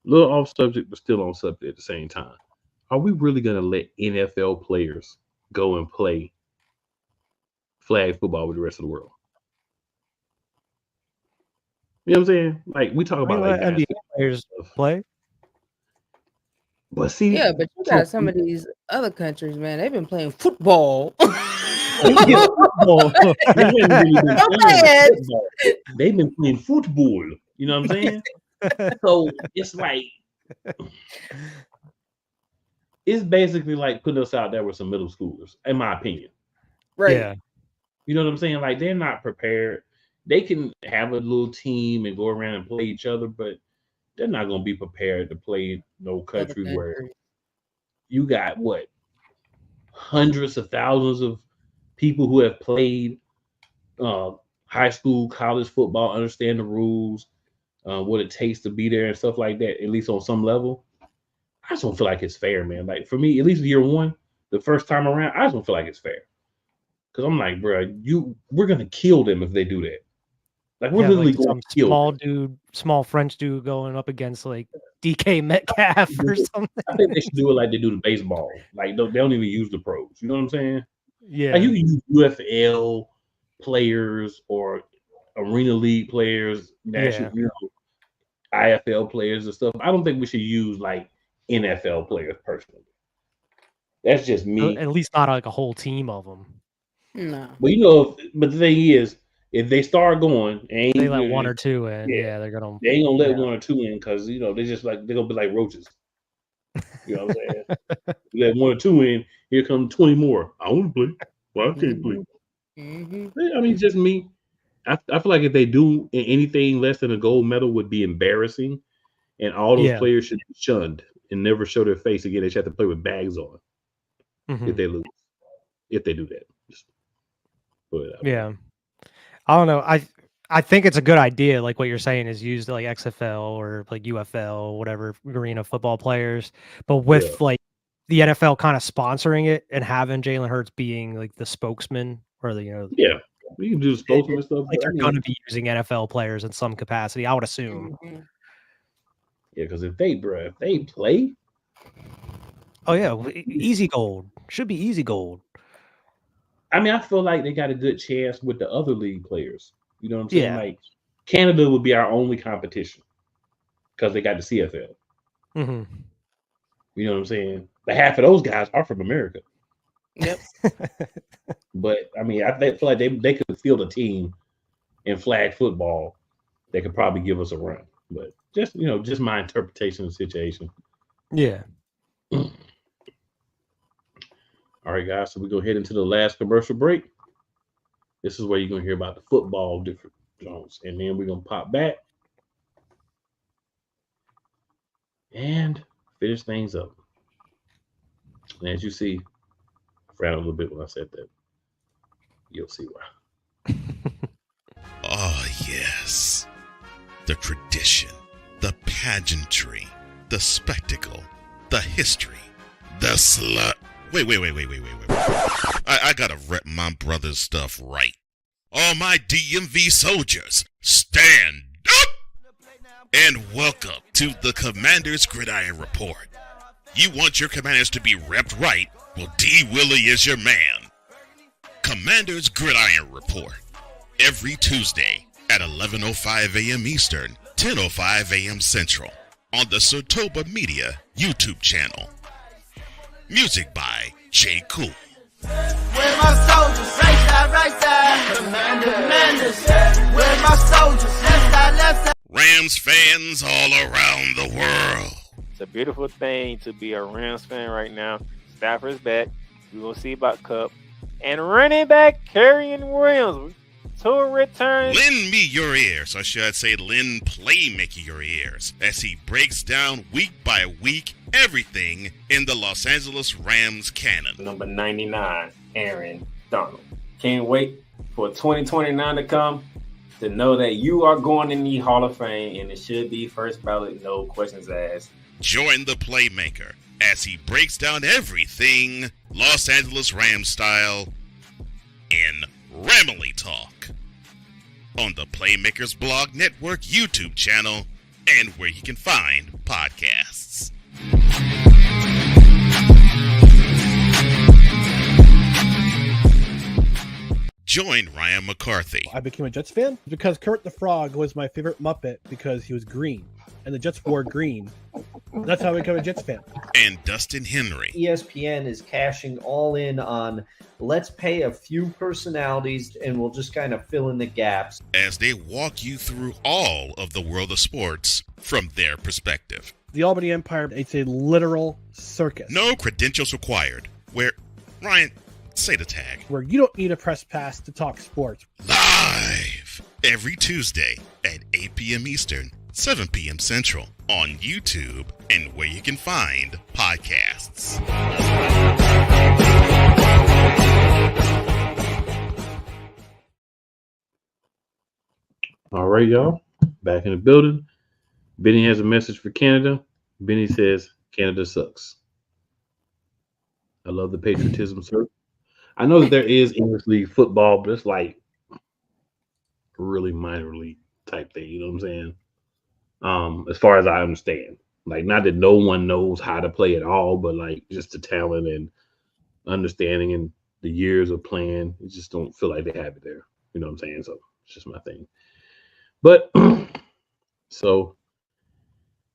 A little off subject, but still on subject at the same time. Are we really gonna let NFL players go and play flag football with the rest of the world. You know what I'm saying? Like we talk about like NBA players play. But see, yeah, but you got some of these other countries, man. They've been playing football. They've been playing football. You know what I'm saying? So it's like it's basically like putting us out there with some middle schoolers, in my opinion. Right. Yeah. You know what I'm saying? Like they're not prepared. They can have a little team and go around and play each other, but they're not going to be prepared to play no country where you got what hundreds of thousands of people who have played high school, college football, understand the rules, what it takes to be there and stuff like that, at least on some level. I just don't feel like it's fair, man. Like for me, at least year one, the first time around, I just don't feel like it's fair. Because I'm like, bro, we're going to kill them if they do that. Like we're literally like going to kill small them. dude, small French dude going up against like DK Metcalf or something. I think they should do it like they do the baseball. Like they don't even use the pros. You know what I'm saying? Yeah. Like you can use UFL players or Arena League players, national, you know, IFL players and stuff. I don't think we should use like NFL players personally. That's just me. At least not like a whole team of them. No. But you know, but the thing is, if they start going, and they let one or two in, they're gonna. They ain't gonna let one or two in because you know they're gonna be like roaches. You know what I'm saying? Let one or two in, here come 20 more. I want to play. Well, I can't play. I mean, just me. I feel like if they do anything less than a gold medal would be embarrassing, and all those players should be shunned and never show their face again. They should have to play with bags on if they lose. If they do that, just put it out. Yeah. I don't know. I think it's a good idea. Like what you're saying is used like XFL or like UFL, whatever arena football players, but with like the NFL kind of sponsoring it and having Jalen Hurts being like the spokesman or the we can do the spokesman stuff. Like they're going to be using NFL players in some capacity, I would assume. Yeah, because if they play, oh yeah, easy gold should be easy gold. I mean, I feel like they got a good chance with the other league players. You know what I'm saying? Yeah. Like Canada would be our only competition because they got the CFL. Mm-hmm. You know what I'm saying? But half of those guys are from America. Yep. But I mean, I feel like they could field a team in flag football. They could probably give us a run. But just my interpretation of the situation. Yeah. All right, guys. So we're gonna head into the last commercial break. This is where you're gonna hear about the football different zones, and then we're gonna pop back and finish things up. And as you see, I frowned a little bit when I said that. You'll see why. Oh, yes. The tradition, the pageantry, the spectacle, the history, the slut. Wait. I gotta rep my brother's stuff right. All my DMV soldiers, stand up! And welcome to the Commander's Gridiron Report. You want your commanders to be repped right? Well, D. Willie is your man. Commander's Gridiron Report. Every Tuesday at 11:05 a.m. Eastern, 10:05 a.m. Central on the Sotoba Media YouTube channel. Music by J. Cool. Where my soldiers? Right side. Commanders. Where my soldiers? Left side. Rams fans all around the world. It's a beautiful thing to be a Rams fan right now. Stafford's back. We will see about Cup. And running back Kerryon Williams to return. Lend me your ears, or should I say lend Playmaker your ears, as he breaks down week by week everything in the Los Angeles Rams canon. Number 99, Aaron Donald. Can't wait for 2029 to come to know that you are going in the Hall of Fame, and it should be first ballot, no questions asked. Join the Playmaker as he breaks down everything Los Angeles Rams style in Ramily Talk on the Playmakers Blog Network YouTube channel and where you can find podcasts. Join Ryan McCarthy I became a Jets fan because Kermit the Frog was my favorite Muppet because he was green, and the Jets wore green. That's how I became a Jets fan. and Dustin Henry ESPN is cashing all in on let's pay a few personalities and we'll just kind of fill in the gaps as they walk you through all of the world of sports from their perspective. The Albany Empire, it's a literal circus. No credentials required. Where, Ryan, say the tag. Where you don't need a press pass to talk sports. Live every Tuesday at 8 p.m. Eastern, 7 p.m. Central on YouTube and where you can find podcasts. All right, y'all. Back in the building. Benny has a message for Canada. Benny says, Canada sucks. I love the patriotism, sir. I know that there is English League football, but it's like really minor league type thing. You know what I'm saying? As far as I understand. Like, not that no one knows how to play at all, but like just the talent and understanding and the years of playing, you just don't feel like they have it there. You know what I'm saying? So it's just my thing. But so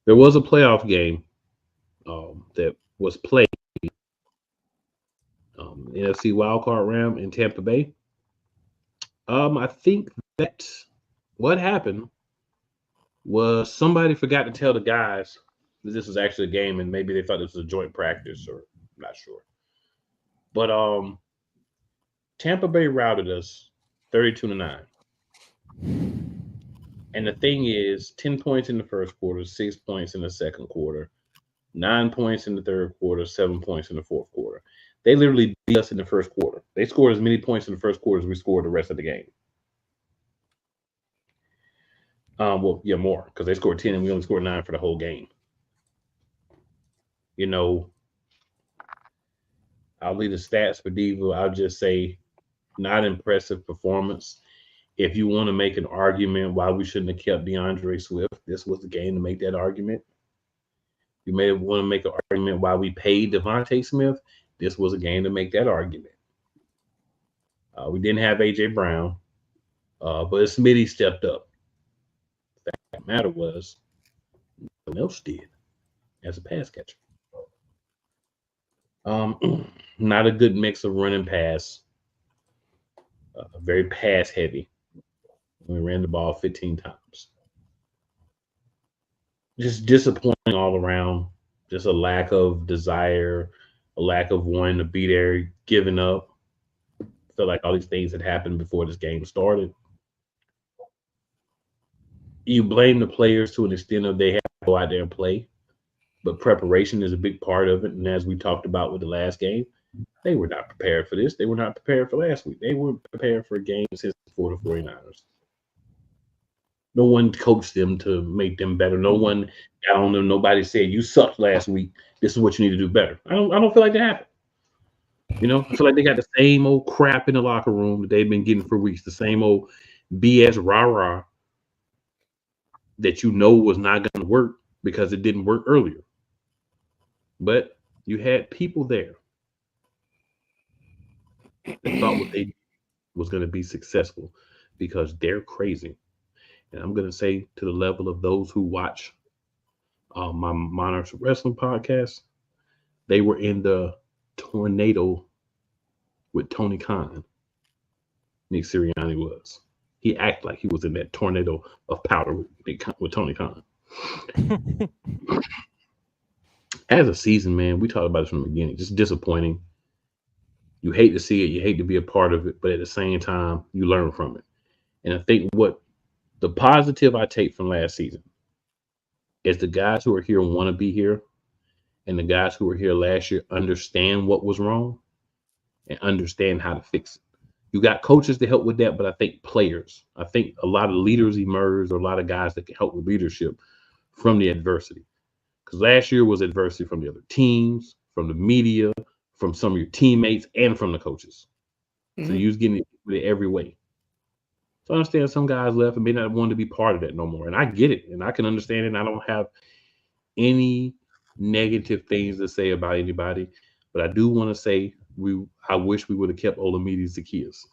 there was a playoff game that was played. NFC Wildcard round in Tampa Bay. I think that what happened was somebody forgot to tell the guys that this was actually a game, and maybe they thought this was a joint practice, or I'm not sure. But Tampa Bay routed us 32-9. And the thing is, 10 points in the first quarter, 6 points in the second quarter, 9 points in the third quarter, 7 points in the fourth quarter. They literally beat us in the first quarter. They scored as many points in the first quarter as we scored the rest of the game. Well, yeah, more, because they scored 10 and we only scored 9 for the whole game. You know, I'll leave the stats for Diva. I'll just say, not impressive performance. If you want to make an argument why we shouldn't have kept DeAndre Swift, this was the game to make that argument. You may want to make an argument why we paid Devontae Smith. This was a game to make that argument. We didn't have A.J. Brown, but Smitty stepped up. The fact of the matter was, no one else did as a pass catcher. Not a good mix of run and pass. Very pass heavy. We ran the ball 15 times. Just disappointing all around. Just a lack of desire, a lack of wanting to be there, giving up. Felt like all these things had happened before this game started. You blame the players to an extent of they have to go out there and play, but preparation is a big part of it. And as we talked about with the last game, they were not prepared for this. They were not prepared for last week. They weren't prepared for a game since before the 49ers. No one coached them to make them better. No one got on them. Nobody said, you sucked last week. This is what you need to do better. I don't feel like that happened. You know, I feel like they got the same old crap in the locker room that they've been getting for weeks. The same old BS rah-rah that you know was not going to work because it didn't work earlier. But you had people there that thought what they did was going to be successful because they're crazy. And I'm going to say to the level of those who watch my Monarchs Wrestling podcast, they were in the tornado with Tony Khan. Nick Sirianni was. He acted like he was in that tornado of powder with Tony Khan. As a season, man, we talked about this from the beginning. Just disappointing. You hate to see it. You hate to be a part of it. But at the same time, you learn from it. And I think what the positive I take from last season is the guys who are here want to be here. And the guys who were here last year understand what was wrong and understand how to fix it. You got coaches to help with that, but I think players. I think a lot of leaders emerged, or a lot of guys that can help with leadership from the adversity. Because last year was adversity from the other teams, from the media, from some of your teammates, and from the coaches. Mm-hmm. So you was getting it every way. So I understand some guys left and may not want to be part of that no more. And I get it, and I can understand it, and I don't have any negative things to say about anybody. But I do want to say I wish we would have kept Olamide Zaccheaus.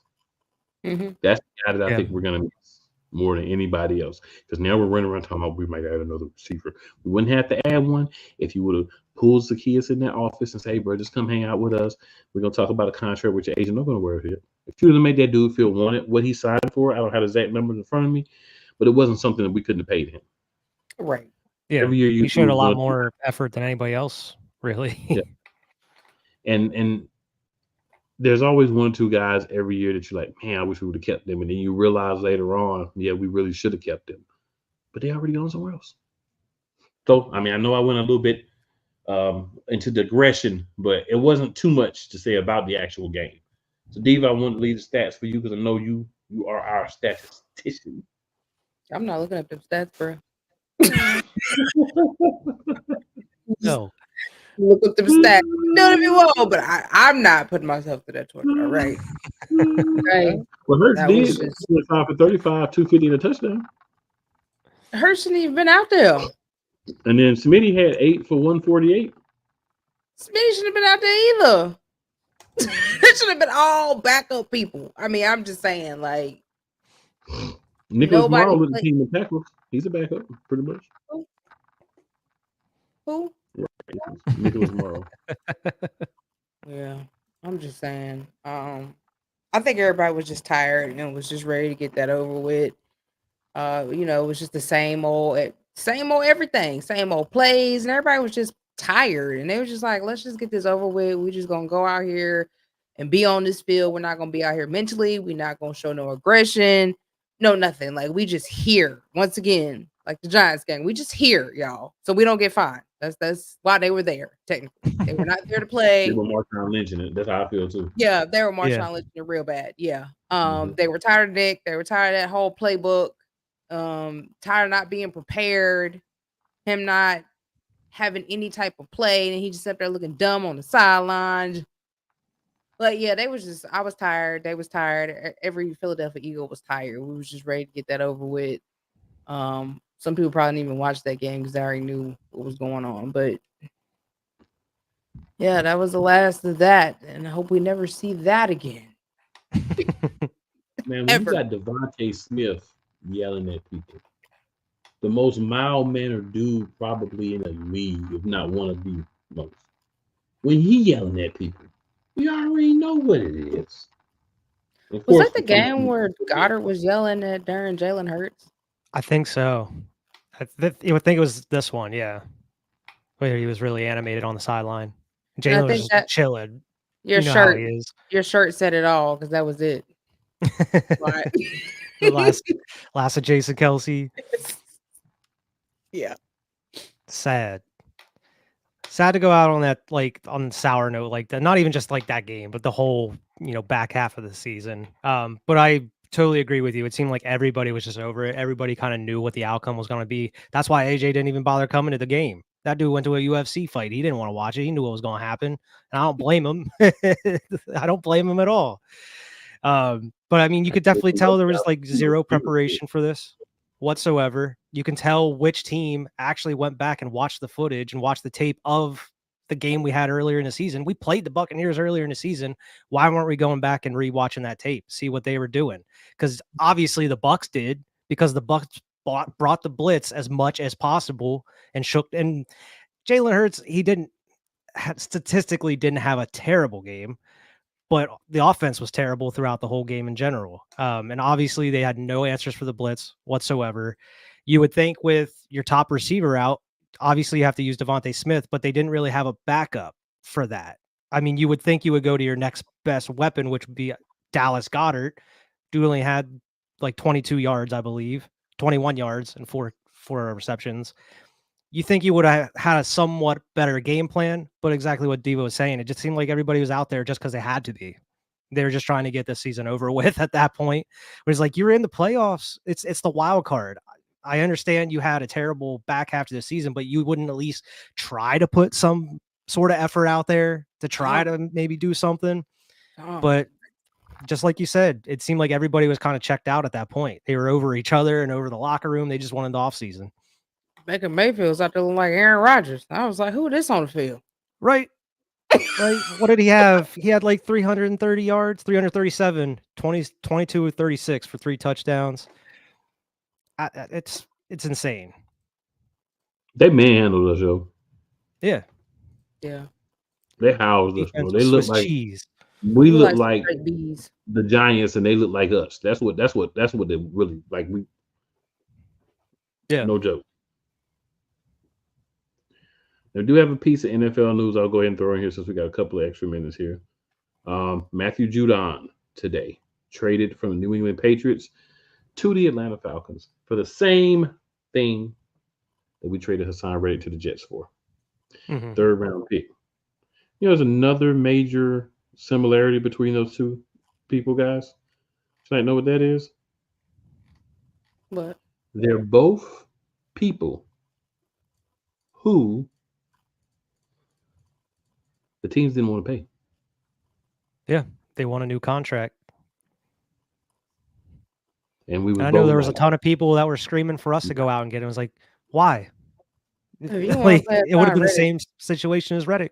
That's the guy that I Yeah. think we're gonna miss more than anybody else. Because now we're running around talking about we might add another receiver. We wouldn't have to add one if you would have pulled Zacchaeus in that office and say, "Hey, bro, just come hang out with us. We're gonna talk about a contract with your agent." I'm gonna worry here. If you would have made that dude feel wanted, what he signed for, I don't have the exact numbers in front of me, but it wasn't something that we couldn't have paid him. Right. Yeah. Every year He showed a lot going- more effort than anybody else, really. Yeah. And there's always one or two guys every year that you're like, man, I wish we would have kept them. And then you realize later on, yeah, we really should have kept them. But they already gone somewhere else. So, I mean, I know I went a little bit into digression, but it wasn't too much to say about the actual game. So, Diva, I want to leave the stats for you because I know you are our statistician. I'm not looking at them stats, bro. No. Look at them stats. Do it if you want, but I'm not putting myself through that torture. All right. Okay. Well, Hurts That did was just- 25 for 35, 250 and a touchdown. Hurts shouldn't even been out there. And then Smitty had 8 for 148. Smitty shouldn't have been out there either. It should have been all backup people. I mean, I'm just saying, like, Nicholas Nobody Morrow with the played- team in tackles. He's a backup, pretty much. who? Nicholas Morrow. Yeah, I'm just saying. I think everybody was just tired and was just ready to get that over with. It was just the same old everything, same old plays, and everybody was just tired. And they were just like, let's just get this over with. We're just gonna go out here and be on this field. We're not gonna be out here mentally. We're not gonna show no aggression, no nothing. Like we just here once again, like the Giants gang. We just here, y'all. So we don't get fined. That's why they were there. Technically, they were not there to play. They were Marshawn Lynch in it. That's how I feel too. Yeah, they were Marshawn Yeah. Lynch real bad. Yeah. They were tired of Nick. They were tired of that whole playbook. Tired of not being prepared. Him not having any type of play, and he just up there looking dumb on the sideline. But yeah, I was tired. They was tired. Every Philadelphia Eagle was tired. We was just ready to get that over with. Some people probably didn't even watch that game because they already knew what was going on. But yeah, that was the last of that. And I hope we never see that again. Man, when Ever. you got Devontae Smith yelling at people, the most mild-mannered dude probably in the league, if not one of the most. When he yelling at people, you already know what it is. Of Was course, that the game where Goddard was yelling at during Jalen Hurts? I think so. You would think it was this one, yeah. Where he was really animated on the sideline. And I Jalen was think just that- chilling. Your You know how shirt, he is. your shirt said it all because that was it. Right. The last of Jason Kelsey. Yeah. Sad to go out on that, like, on sour note like that. Not even just like that game, but the whole back half of the season. But I totally agree with you. It seemed like everybody was just over it. Everybody kind of knew what the outcome was going to be. That's why AJ didn't even bother coming to the game. That dude went to a UFC fight. He didn't want to watch it. He knew what was going to happen, and I don't blame him. I don't blame him at all. But I mean, you could definitely tell there was like zero preparation for this whatsoever. You can tell which team actually went back and watched the footage and watched the tape of the game we had earlier in the season. We played the Buccaneers earlier in the season. Why weren't we going back and rewatching that tape, see what they were doing? Because obviously the Bucs did, because the Bucs brought the blitz as much as possible and shook. And Jalen Hurts, he statistically didn't have a terrible game, but the offense was terrible throughout the whole game in general. And obviously they had no answers for the blitz whatsoever. You would think with your top receiver out, obviously you have to use Devontae Smith, but they didn't really have a backup for that. I mean, you would think you would go to your next best weapon, which would be Dallas Goedert. Dude only had like 22 yards, I believe, 21 yards and four receptions. You think you would have had a somewhat better game plan, but exactly what Devo was saying, it just seemed like everybody was out there just because they had to be. They were just trying to get this season over with at that point. It was like, you're in the playoffs. It's the wild card. I understand you had a terrible back half of the season, but you wouldn't at least try to put some sort of effort out there to try to maybe do something. But just like you said, it seemed like everybody was kind of checked out at that point. They were over each other and over the locker room. They just wanted the offseason. Baker Mayfield's out there looking like Aaron Rodgers. I was like, who this on the field? Right. Like, what did he have? He had like 330 yards, 337, 22 with 36 for 3 touchdowns. It's insane. They manhandled us, yo. Yeah. Yeah. They housed us, Defense bro. was They look Swiss like cheese. we You look like like straight bees. the Giants, and they look like us. That's what they really like. We Yeah. no joke. Now, do have a piece of NFL news. I'll go ahead and throw in here since we got a couple of extra minutes here. Matthew Judon today traded from the New England Patriots to the Atlanta Falcons for the same thing that we traded Hassan Reddick to the Jets for. Mhm. 3rd round pick. You know, there's another major similarity between those two people, guys. Should I know what that is? What? They're both people who the teams didn't want to pay. Yeah, they want a new contract. And we was And I know both there was a like, ton of people that were screaming for us to go out and get him. It was like, why? If you want Like, to play it would have been the Reddick, same situation as Reddick.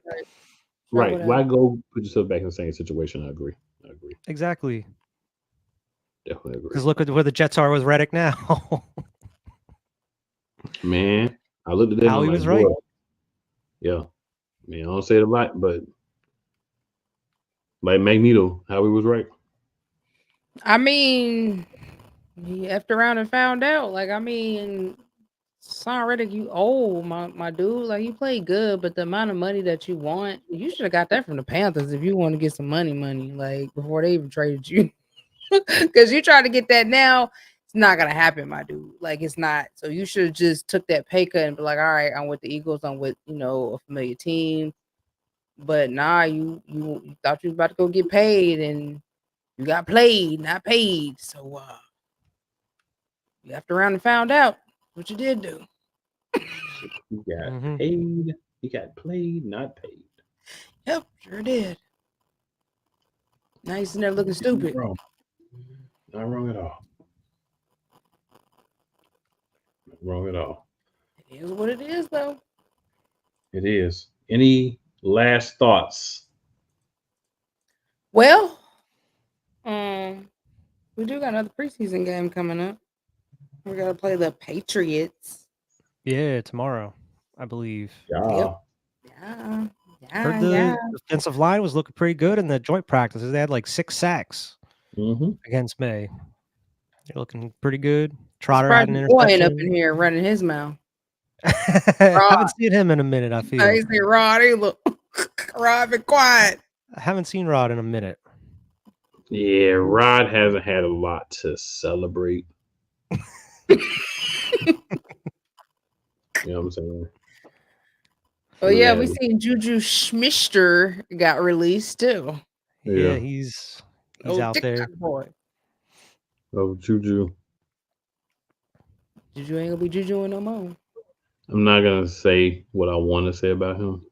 right. whatever. Why go put yourself back in the same situation? I agree. Exactly. Definitely agree. Because look at where the Jets are with Reddick now. Man, I looked at that and Howie I'm was like, right. boy, yeah. I mean, I don't say it a lot, but like Magneto, Howie was right. I mean, he effed around and found out. Like, I mean, Son Reddick, you old, my dude. Like, you played good, but the amount of money that you want, you should have got that from the Panthers if you want to get some money, like before they even traded you. Because you try to get that now, it's not gonna happen, my dude. Like, it's not. So you should have just took that pay cut and be like, all right, I'm with the Eagles. I'm with a familiar team. But nah, you thought you was about to go get paid, and you got played, not paid. So you effed around and found out what you did do. He got paid. He got played, not paid. Yep, sure did. Now he's sitting there looking stupid. Wrong. Not wrong at all. Not wrong at all. It is what it is, though. It is. Any last thoughts? Well, we do got another preseason game coming up. We got to play the Patriots. Yeah, tomorrow, I believe. Yeah. Yeah. Heard the defensive line was looking pretty good in the joint practices. They had like 6 sacks against May. They're looking pretty good. Trotter had an Boy ain't up interception. in here running his mouth. Haven't seen him in a minute, I feel. I say Rod, he look Rod, be quiet. I haven't seen Rod in a minute. Yeah, Rod hasn't had a lot to celebrate. You know what I'm saying? Oh yeah, we seen Juju Schmister got released too. Yeah, he's out there. Boy. Oh, Juju. Juju ain't gonna be Juju no more. I'm not gonna say what I want to say about him.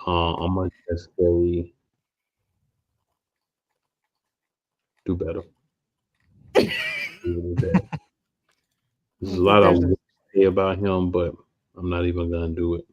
I'm gonna just say do better. There's a lot I want to say about him, but I'm not even gonna do it.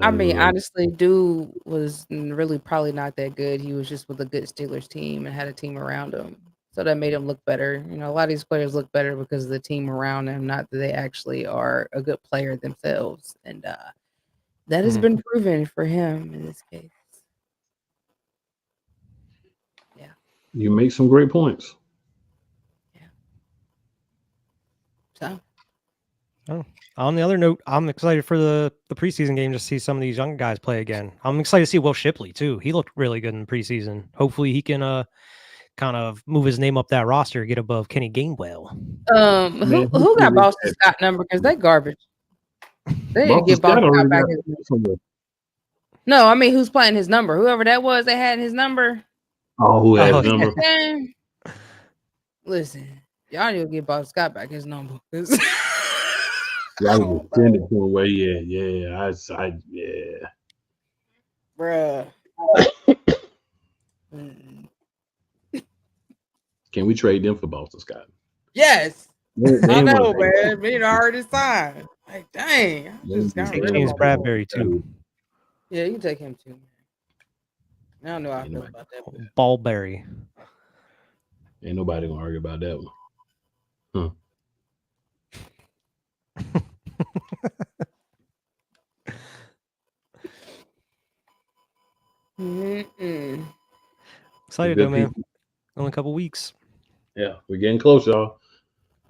I mean, honestly, dude was really probably not that good. He was just with a good Steelers team and had a team around him. So that made him look better. You know, a lot of these players look better because of the team around them, not that they actually are a good player themselves. And that has been proven for him in this case. Yeah. You make some great points. So. Oh. On the other note, I'm excited for the preseason game to see some of these young guys play again. I'm excited to see Will Shipley too. He looked really good in preseason. Hopefully he can kind of move his name up that roster, get above Kenny Gainwell. Who got Boston Scott number? Because they garbage. They didn't get Boston Scott back his number. No, I mean who's playing his number? Whoever that was, they had his number. Oh, who had his number? Listen, y'all need to get Boston Scott back his number. I was sending it to him away. Yeah. Yeah. Bruh. Can we trade them for Boston Scott? Yes. I know, man. Me already signed. Like, dang. I just got rid of James him. Bradbury too. Yeah, you can take him too, man. I don't know how I feel about that. Ballberry. Ain't nobody gonna argue about that one. Excited Good though, man. people. Only a couple weeks. Yeah, we're getting close, y'all.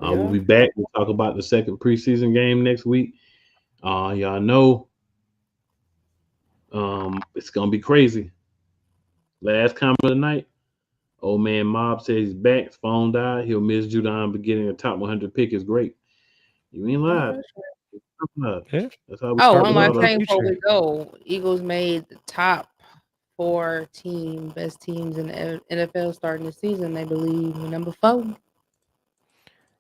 Yeah. We'll be back. We'll talk about the second preseason game next week. Y'all know it's gonna be crazy. Last comment of the night. Old man Mob says he's back. His phone died. He'll miss Judon, but getting a top 100 pick is great. You ain't lied. Yeah. That's how we Oh, start one the last world. thing before we go. Eagles made the top 4 best teams in the NFL starting the season. They believe number 4.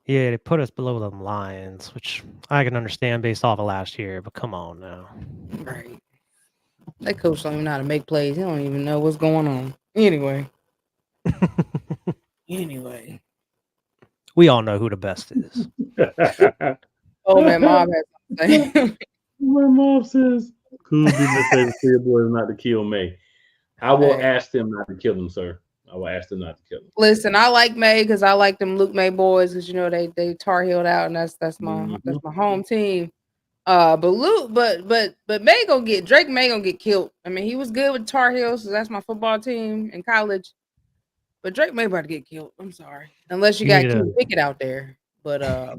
Yeah, they put us below the Lions, which I can understand based off of last year, but come on now. Right. That coach don't even know how to make plays. He don't even know what's going on. Anyway. We all know who the best is. Oh man, Mom has something. My mom says, "Cool people say the Spear Boy is not to kill May." I will ask them not to kill him, sir. I will ask them not to kill him. Listen, I like May because I like them Luke May boys because you know they Tar Heeled out and that's my home team. But May gonna get Drake May gonna get killed. I mean, he was good with Tar Heels, so that's my football team in college. But Drake May about to get killed. I'm sorry, unless you got Kenny Pickett out there. But I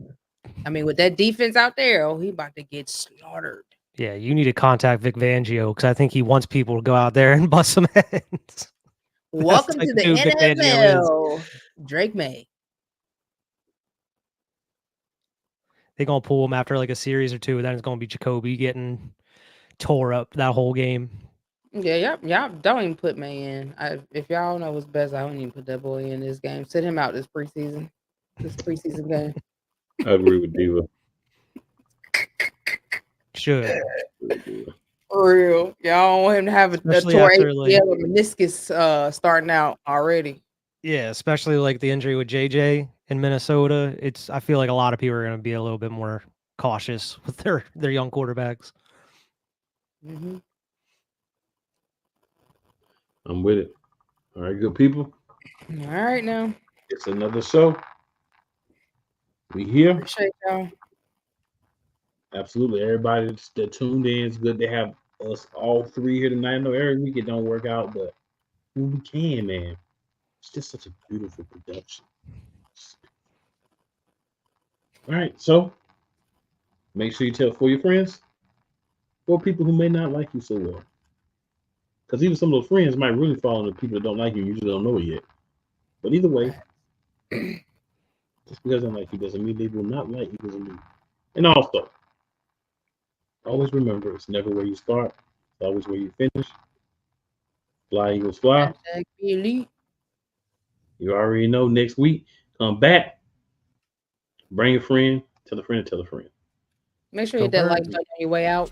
mean, with that defense out there, he about to get slaughtered. Yeah, you need to contact Vic Fangio because I think he wants people to go out there and bust some heads. Welcome to the NFL, Drake May. They're gonna pull him after like a series or two. Then it's gonna be Jacoby getting tore up that whole game. Yeah, y'all don't even put May in. If y'all know what's best, I don't even put that boy in this game. Sit him out this preseason game. I agree with Diva. Should. For real. Y'all don't want him to have a torn ACL or meniscus starting out already. Yeah, especially like the injury with JJ in Minnesota. I feel like a lot of people are gonna be a little bit more cautious with their young quarterbacks. Mm-hmm. I'm with it. All right, good people. All right, now. It's another show. We here. Appreciate y'all. Absolutely. Everybody that tuned in, it's good to have us all three here tonight. I know every week it don't work out, but when we can, man, it's just such a beautiful production. All right, so make sure you tell 4 your friends or people who may not like you so well. Because even some of those friends might really fall into people that don't like you. You just don't know it yet. But either way, just because I like you doesn't mean they will not like you. Doesn't mean. And also, always remember, it's never where you start. It's always where you finish. Fly, Eagles, fly. You already know next week, come back. Bring a friend, tell a friend, tell a friend. Make sure you hit that like button on your way out.